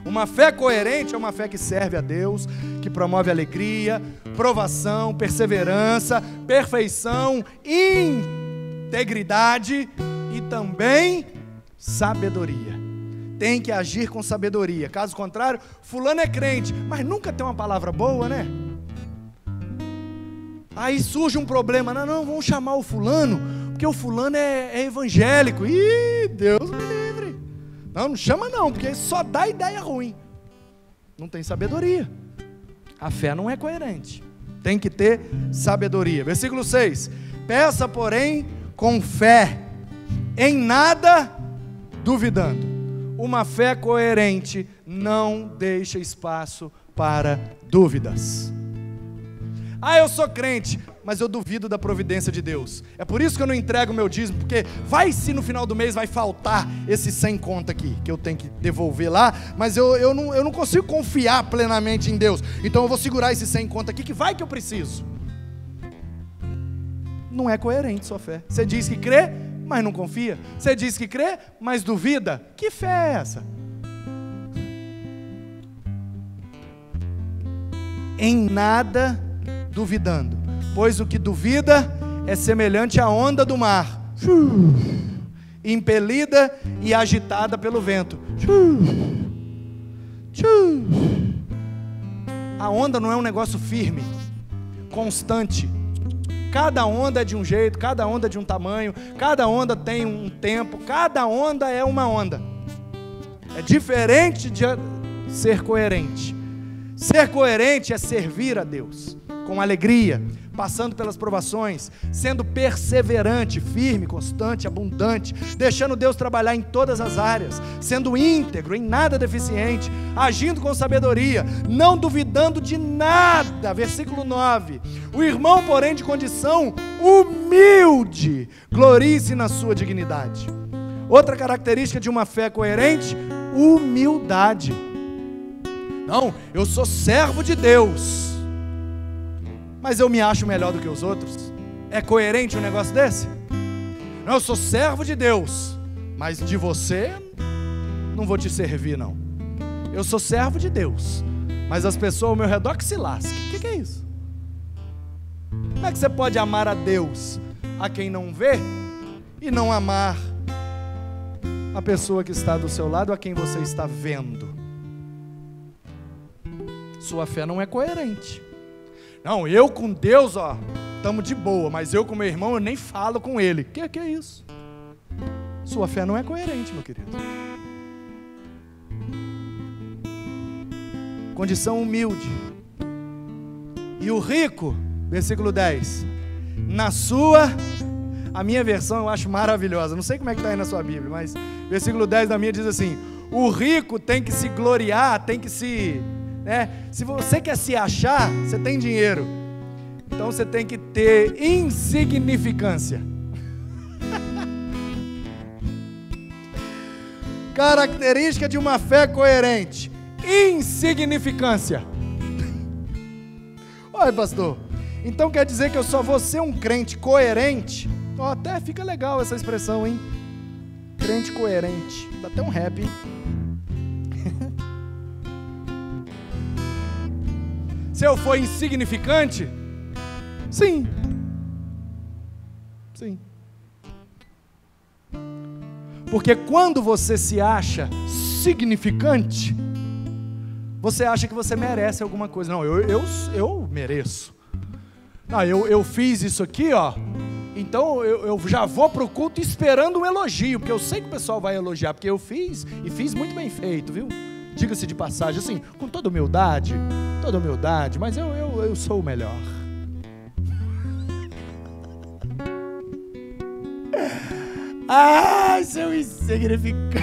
Uma fé coerente é uma fé que serve a Deus, que promove alegria, provação, perseverança, perfeição, integridade e também sabedoria. Tem que agir com sabedoria. Caso contrário, fulano é crente, mas nunca tem uma palavra boa, né? Aí surge um problema. Não, vamos chamar o fulano, porque o fulano é evangélico. Ih, Deus me livre. Não chama não, porque só dá ideia ruim. Não tem sabedoria. A fé não é coerente. Tem que ter sabedoria. Versículo 6. Peça, porém, com fé, em nada duvidando. Uma fé coerente não deixa espaço para dúvidas. Eu sou crente, mas eu duvido da providência de Deus. É por isso que eu não entrego o meu dízimo, porque vai se no final do mês vai faltar esse 100 conto aqui, que eu tenho que devolver lá, mas eu não consigo confiar plenamente em Deus. Então eu vou segurar esse 100 conto aqui, que vai que eu preciso. Não é coerente sua fé. Você diz que crê, mas não confia. Você diz que crê, mas duvida. Que fé é essa? Em nada duvidando, pois o que duvida é semelhante à onda do mar, impelida e agitada pelo vento. A onda não é um negócio firme, constante. Cada onda é de um jeito, cada onda é de um tamanho, cada onda tem um tempo, cada onda é uma onda. É diferente de ser coerente. Ser coerente é servir a Deus com alegria, passando pelas provações, sendo perseverante, firme, constante, abundante, deixando Deus trabalhar em todas as áreas, sendo íntegro, em nada deficiente, agindo com sabedoria, não duvidando de nada. Versículo 9: o irmão, porém, de condição humilde, glorie-se na sua dignidade. Outra característica de uma fé coerente: humildade. Não, eu sou servo de Deus, mas eu me acho melhor do que os outros. É coerente um negócio desse? Não, eu sou servo de Deus, mas de você não vou te servir não. Eu sou servo de Deus, mas as pessoas ao meu redor que se lasquem. O que é isso? Como é que você pode amar a Deus a quem não vê e não amar a pessoa que está do seu lado, a quem você está vendo? Sua fé não é coerente. Não, eu com Deus, ó, estamos de boa, mas eu com meu irmão, eu nem falo com ele. Que é isso? Sua fé não é coerente, meu querido. Condição humilde. E o rico, versículo 10, a minha versão eu acho maravilhosa, não sei como é que está aí na sua Bíblia, mas versículo 10 da minha diz assim: o rico tem que se gloriar, tem que se... se você quer se achar, você tem dinheiro, então você tem que ter insignificância. Característica de uma fé coerente: insignificância. Olha, pastor, então quer dizer que eu só vou ser um crente coerente? Até fica legal essa expressão, hein? Crente coerente, dá até um rap, hein? Se eu for insignificante? Sim. Sim. Porque quando você se acha significante, você acha que você merece alguma coisa. Não, eu mereço. Não, eu fiz isso aqui, ó. Então eu já vou para o culto esperando um elogio, porque eu sei que o pessoal vai elogiar, porque eu fiz, e fiz muito bem feito, viu? Diga-se de passagem, assim, com toda humildade, mas eu sou o melhor. Ai, seu insignificante.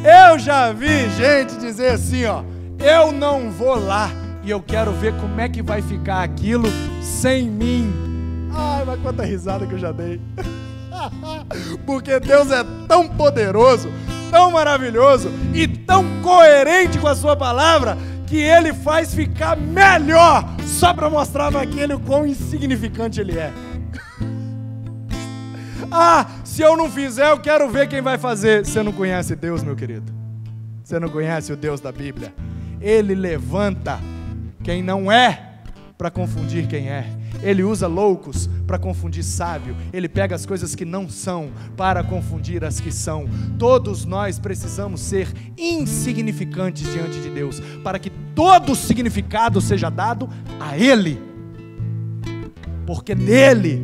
Eu já vi gente dizer assim, ó: eu não vou lá, e eu quero ver como é que vai ficar aquilo sem mim. Ai, mas quanta risada que eu já dei. Porque Deus é tão poderoso, tão maravilhoso e tão coerente com a sua palavra, que Ele faz ficar melhor, só para mostrar para aquele o quão insignificante ele é. Se eu não fizer, eu quero ver quem vai fazer. Você não conhece Deus, meu querido? Você não conhece o Deus da Bíblia? Ele levanta quem não é para confundir quem é. Ele usa loucos para confundir sábio. Ele pega as coisas que não são para confundir as que são. Todos nós precisamos ser insignificantes diante de Deus, para que todo o significado seja dado a Ele. Porque dele,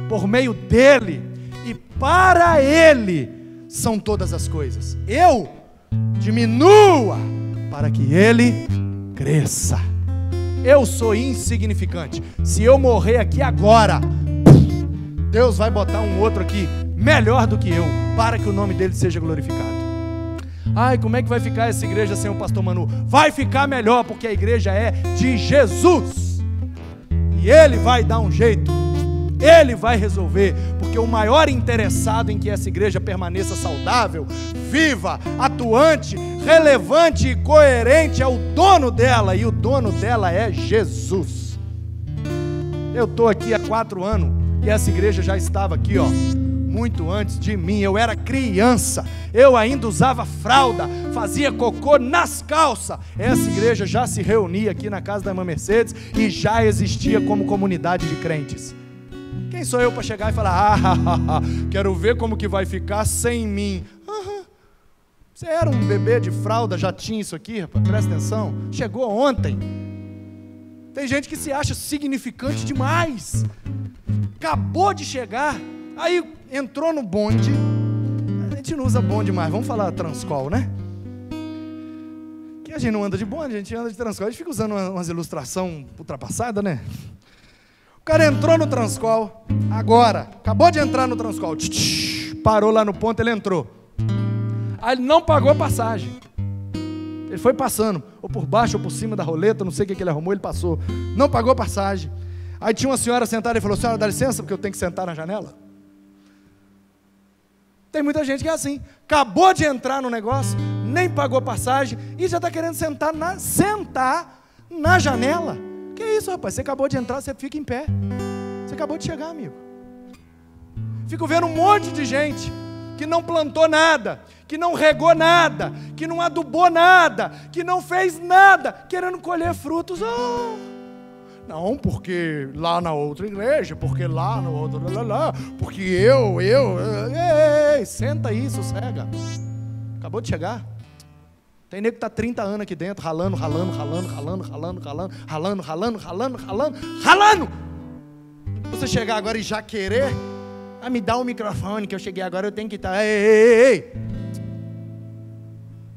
por meio dele e para Ele são todas as coisas. Eu diminua para que Ele cresça. Eu sou insignificante. Se eu morrer aqui agora, Deus vai botar um outro aqui melhor do que eu, para que o nome dele seja glorificado. Ai, como é que vai ficar essa igreja sem o pastor Manu? Vai ficar melhor, porque a igreja é de Jesus, e Ele vai dar um jeito, Ele vai resolver, porque o maior interessado em que essa igreja permaneça saudável, viva, atuante, relevante e coerente é o dono dela, e o dono dela é Jesus. Eu estou aqui há 4 anos, e essa igreja já estava aqui, ó, muito antes de mim. Eu era criança, eu ainda usava fralda, fazia cocô nas calças. Essa igreja já se reunia aqui na casa da irmã Mercedes, e já existia como comunidade de crentes. Quem sou eu para chegar e falar, quero ver como que vai ficar sem mim? Você era um bebê de fralda, já tinha isso aqui, rapaz, presta atenção. Chegou ontem. Tem gente que se acha significante demais. Acabou de chegar, aí entrou no bonde. A gente não usa bonde mais, vamos falar Transcol, né? Que a gente não anda de bonde, a gente anda de Transcol. A gente fica usando umas ilustrações ultrapassadas, né? O cara entrou no Transcol, agora, acabou de entrar no Transcol, parou lá no ponto, ele entrou. Aí ele não pagou a passagem. Ele foi passando, ou por baixo ou por cima da roleta, não sei o que ele arrumou, ele passou. Não pagou a passagem. Aí tinha uma senhora sentada e falou, senhora, dá licença, porque eu tenho que sentar na janela. Tem muita gente que é assim. Acabou de entrar no negócio, nem pagou a passagem, e já está querendo sentar na janela. Que isso, rapaz? Você acabou de entrar, você fica em pé. Você acabou de chegar, amigo. Fico vendo um monte de gente que não plantou nada, que não regou nada, que não adubou nada, que não fez nada, querendo colher frutos. Não, porque lá na outra igreja, porque lá no outro, porque eu, ei, senta aí, sossega. Acabou de chegar. Tem nego que está 30 anos aqui dentro, ralando. Você chegar agora e já querer, me dá o microfone que eu cheguei agora, eu tenho que estar. Ei.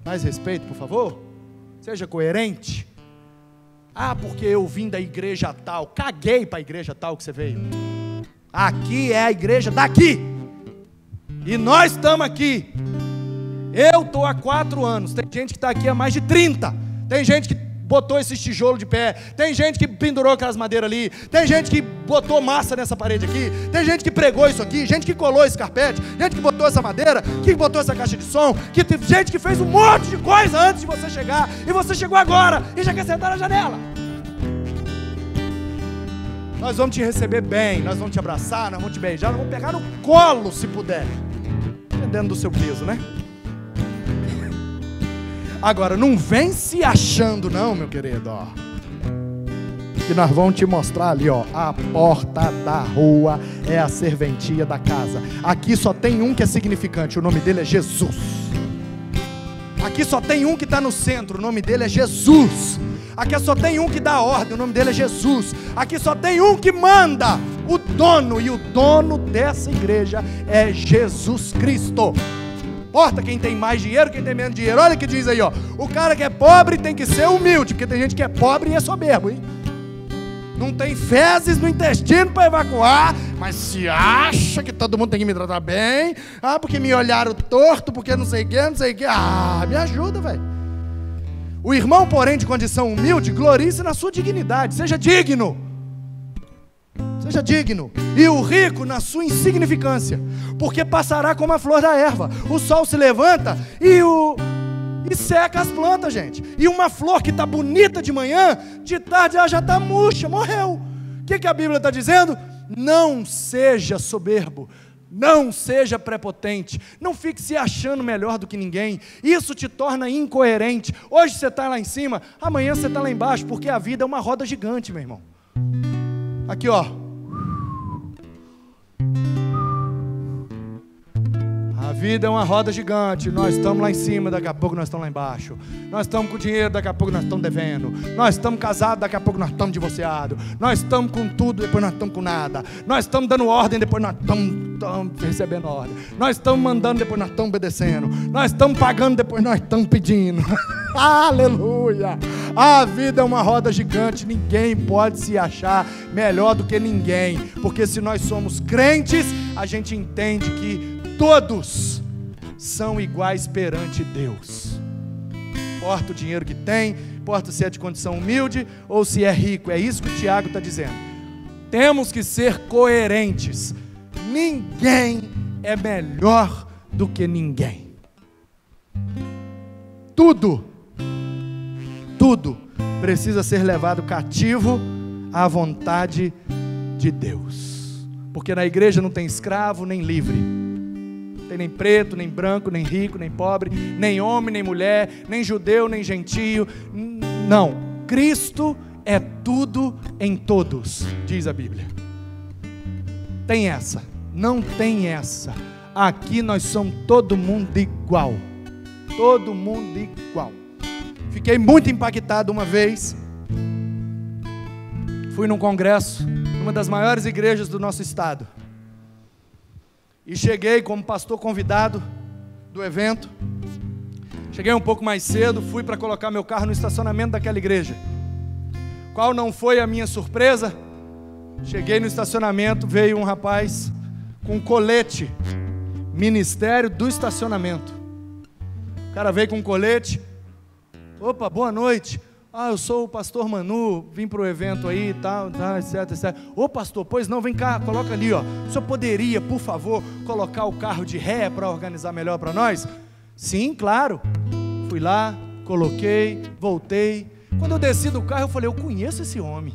Mais respeito, por favor. Seja coerente. Porque eu vim da igreja tal. Caguei para a igreja tal que você veio. Aqui é a igreja daqui. E nós estamos aqui. Eu estou há 4 anos. Tem gente que está aqui há mais de 30. Tem gente que botou esses tijolos de pé. Tem gente que pendurou aquelas madeiras ali. Tem gente que botou massa nessa parede aqui. Tem gente que pregou isso aqui. Gente que colou esse carpete. Gente que botou essa madeira. Que botou essa caixa de som. Gente que fez um monte de coisa antes de você chegar. E você chegou agora e já quer sentar na janela. Nós vamos te receber bem. Nós vamos te abraçar. Nós vamos te beijar. Nós vamos pegar no colo se puder. Dependendo do seu peso, né? Agora, não vem se achando não, meu querido, que nós vamos te mostrar ali, a porta da rua é a serventia da casa. Aqui só tem um que é significante, o nome dele é Jesus. Aqui só tem um que está no centro, o nome dele é Jesus. Aqui só tem um que dá ordem, o nome dele é Jesus. Aqui só tem um que manda, o dono, e o dono dessa igreja é Jesus Cristo. Importa quem tem mais dinheiro, quem tem menos dinheiro. Olha o que diz aí, o cara que é pobre tem que ser humilde, porque tem gente que é pobre e é soberbo, hein? Não tem fezes no intestino para evacuar, mas se acha que todo mundo tem que me tratar bem, porque me olharam torto, porque não sei o que, me ajuda, velho. O irmão, porém, de condição humilde, glorie-se na sua dignidade, seja digno. Seja digno. E o rico na sua insignificância, porque passará como a flor da erva. O sol se levanta e seca as plantas, gente. E uma flor que está bonita de manhã, de tarde ela já está murcha, morreu. O que a Bíblia está dizendo? Não seja soberbo, não seja prepotente, não fique se achando melhor do que ninguém. Isso te torna incoerente. Hoje você está lá em cima, amanhã você está lá embaixo, porque a vida é uma roda gigante, meu irmão. Aqui, a vida é uma roda gigante. Nós estamos lá em cima, daqui a pouco nós estamos lá embaixo. Nós estamos com dinheiro, daqui a pouco nós estamos devendo. Nós estamos casados, daqui a pouco nós estamos divorciados. Nós estamos com tudo, depois nós estamos com nada. Nós estamos dando ordem, depois nós estamos recebendo ordem. Nós estamos mandando, depois nós estamos obedecendo. Nós estamos pagando, depois nós estamos pedindo. Aleluia! A vida é uma roda gigante. Ninguém pode se achar melhor do que ninguém, porque se nós somos crentes, a gente entende que todos são iguais perante Deus. Importa o dinheiro que tem, importa se é de condição humilde ou se é rico. É isso que o Tiago está dizendo. Temos que ser coerentes. Ninguém é melhor do que ninguém. Tudo precisa ser levado cativo à vontade de Deus. Porque na igreja não tem escravo nem livre. Não tem nem preto, nem branco, nem rico, nem pobre, nem homem, nem mulher, nem judeu, nem gentio. Não, Cristo é tudo em todos, diz a Bíblia. tem essa, não tem essa. Aqui nós somos todo mundo igual. Todo mundo igual. Fiquei muito impactado uma vez. Fui num congresso, numa das maiores igrejas do nosso estado. E cheguei como pastor convidado do evento. Cheguei um pouco mais cedo, fui para colocar meu carro no estacionamento daquela igreja. Qual não foi a minha surpresa? Cheguei no estacionamento, veio um rapaz com um colete, Ministério do Estacionamento. O cara veio com um colete. Opa, boa noite. Eu sou o pastor Manu, vim para o evento aí e tal, etc, etc. Ô pastor, pois não, vem cá, coloca ali, ó. O senhor poderia, por favor, colocar o carro de ré para organizar melhor para nós? Sim, claro. Fui lá, coloquei, voltei. Quando eu desci do carro, eu falei, eu conheço esse homem.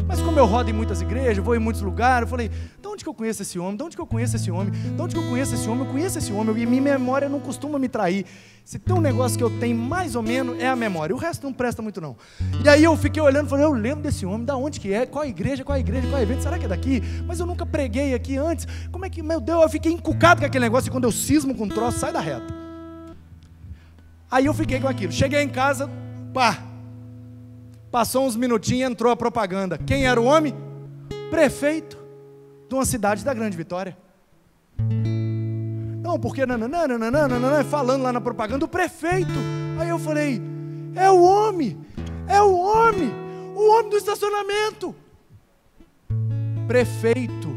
Mas como eu rodo em muitas igrejas, vou em muitos lugares, eu falei, de onde que eu conheço esse homem? De onde que eu conheço esse homem? De onde que eu conheço esse homem? Eu conheço esse homem, e minha memória não costuma me trair. Se tem um negócio que eu tenho mais ou menos, é a memória. O resto não presta muito não. E aí eu fiquei olhando, falei, eu lembro desse homem, da onde que é? Qual a igreja, qual evento? Será que é daqui? Mas eu nunca preguei aqui antes. Como é que, meu Deus, eu fiquei encucado com aquele negócio, e quando eu cismo com um troço, sai da reta. Aí eu fiquei com aquilo. Cheguei em casa, pá. Passou uns minutinhos, entrou a propaganda. Quem era o homem? Prefeito de uma cidade da Grande Vitória. Não, porque falando lá na propaganda, o prefeito. Aí eu falei, é o homem do estacionamento. Prefeito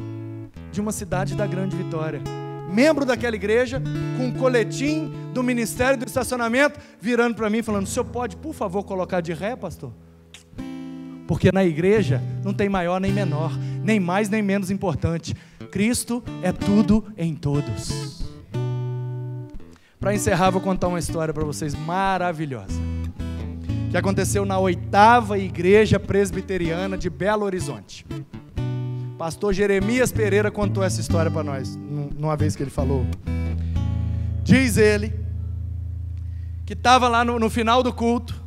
de uma cidade da Grande Vitória. Membro daquela igreja, com um coletim do Ministério do Estacionamento, virando para mim, falando, o senhor pode, por favor, colocar de ré, pastor? Porque na igreja não tem maior nem menor, nem mais nem menos importante. Cristo é tudo em todos. Para encerrar, vou contar uma história para vocês maravilhosa, que aconteceu na 8ª Igreja Presbiteriana de Belo Horizonte. Pastor Jeremias Pereira contou essa história para nós, numa vez que ele falou. Diz ele, que estava lá no final do culto,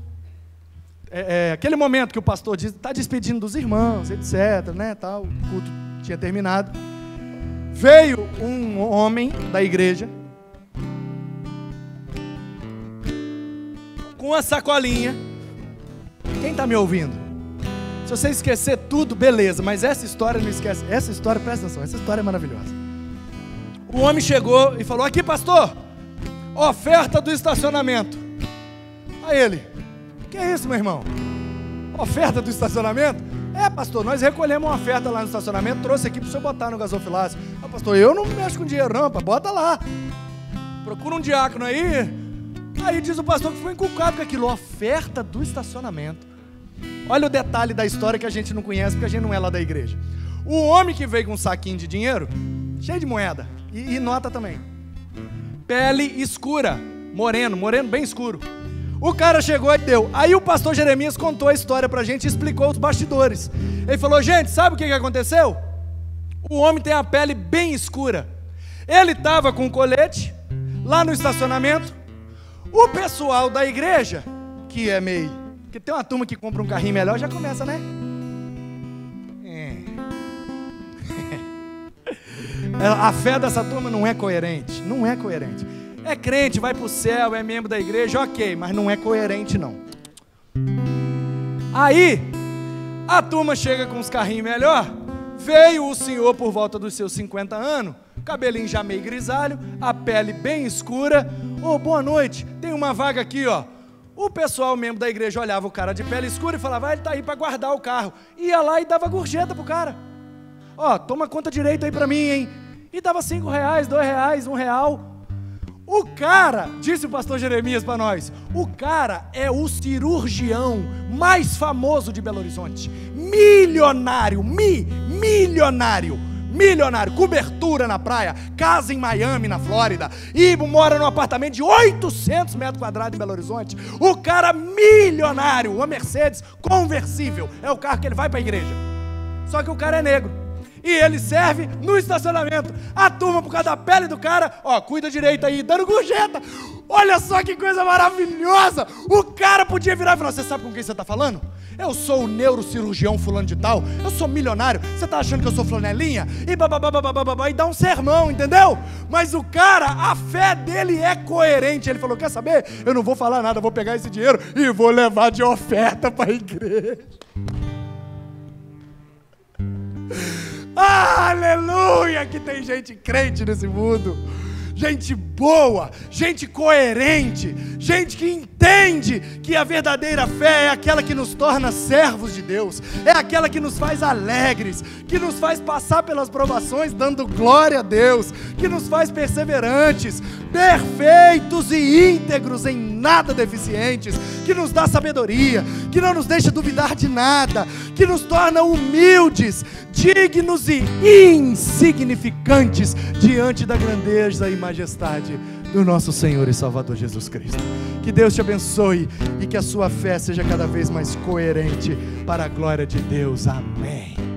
aquele momento que o pastor está despedindo dos irmãos, etc, né, tal, o culto tinha terminado. Veio um homem da igreja, com uma sacolinha. Quem está me ouvindo? Se você esquecer tudo, beleza, mas essa história não esquece. Essa história, presta atenção, essa história é maravilhosa. O homem chegou e falou, aqui pastor, oferta do estacionamento. Aí ele, que é isso, meu irmão? Oferta do estacionamento? É, pastor, nós recolhemos uma oferta lá no estacionamento, trouxe aqui para o senhor botar no gasofilácio. Pastor, eu não mexo com dinheiro não, bota lá. Procura um diácono aí. Aí diz o pastor que ficou encucado com aquilo, oferta do estacionamento. Olha o detalhe da história que a gente não conhece, porque a gente não é lá da igreja. O homem que veio com um saquinho de dinheiro, cheio de moeda, e nota também. Pele escura, moreno bem escuro. O cara chegou e deu. Aí o pastor Jeremias contou a história pra gente e explicou os bastidores. Ele falou, gente, sabe o que aconteceu? O homem tem a pele bem escura. Ele estava com um colete lá no estacionamento. O pessoal da igreja, que é meio... Porque tem uma turma que compra um carrinho melhor, já começa, né? A fé dessa turma não é coerente. Não é coerente. É crente, vai para o céu, é membro da igreja, ok, mas não é coerente não. Aí, a turma chega com os carrinhos melhor, veio o senhor por volta dos seus 50 anos, cabelinho já meio grisalho, a pele bem escura. Boa noite, tem uma vaga aqui, ó. O pessoal, membro da igreja, olhava o cara de pele escura e falava, ele tá aí para guardar o carro. Ia lá e dava gorjeta pro cara. Toma conta direito aí para mim, hein? E dava R$5, R$2, R$1. O cara, disse o pastor Jeremias para nós, o cara é o cirurgião mais famoso de Belo Horizonte. Milionário, milionário, cobertura na praia, casa em Miami, na Flórida, e mora num apartamento de 800 metros quadrados em Belo Horizonte. O cara milionário, uma Mercedes conversível, é o carro que ele vai para a igreja. Só que o cara é negro. E ele serve no estacionamento. A turma, por causa da pele do cara, cuida direito aí, dando gorjeta. Olha só que coisa maravilhosa. O cara podia virar e falar, você sabe com quem você está falando? Eu sou o neurocirurgião fulano de tal, eu sou milionário, você está achando que eu sou flanelinha? E bababababababá, e dá um sermão, entendeu? Mas o cara, a fé dele é coerente. Ele falou, quer saber? Eu não vou falar nada, vou pegar esse dinheiro e vou levar de oferta para a igreja. Aleluia, que tem gente crente nesse mundo. Gente boa, gente coerente, gente que entende que a verdadeira fé é aquela que nos torna servos de Deus, é aquela que nos faz alegres, que nos faz passar pelas provações dando glória a Deus, que nos faz perseverantes, perfeitos e íntegros, em nada deficientes, que nos dá sabedoria, que não nos deixa duvidar de nada, que nos torna humildes, dignos e insignificantes diante da grandeza e majestade do nosso Senhor e Salvador Jesus Cristo. Que Deus te abençoe e que a sua fé seja cada vez mais coerente para a glória de Deus. Amém.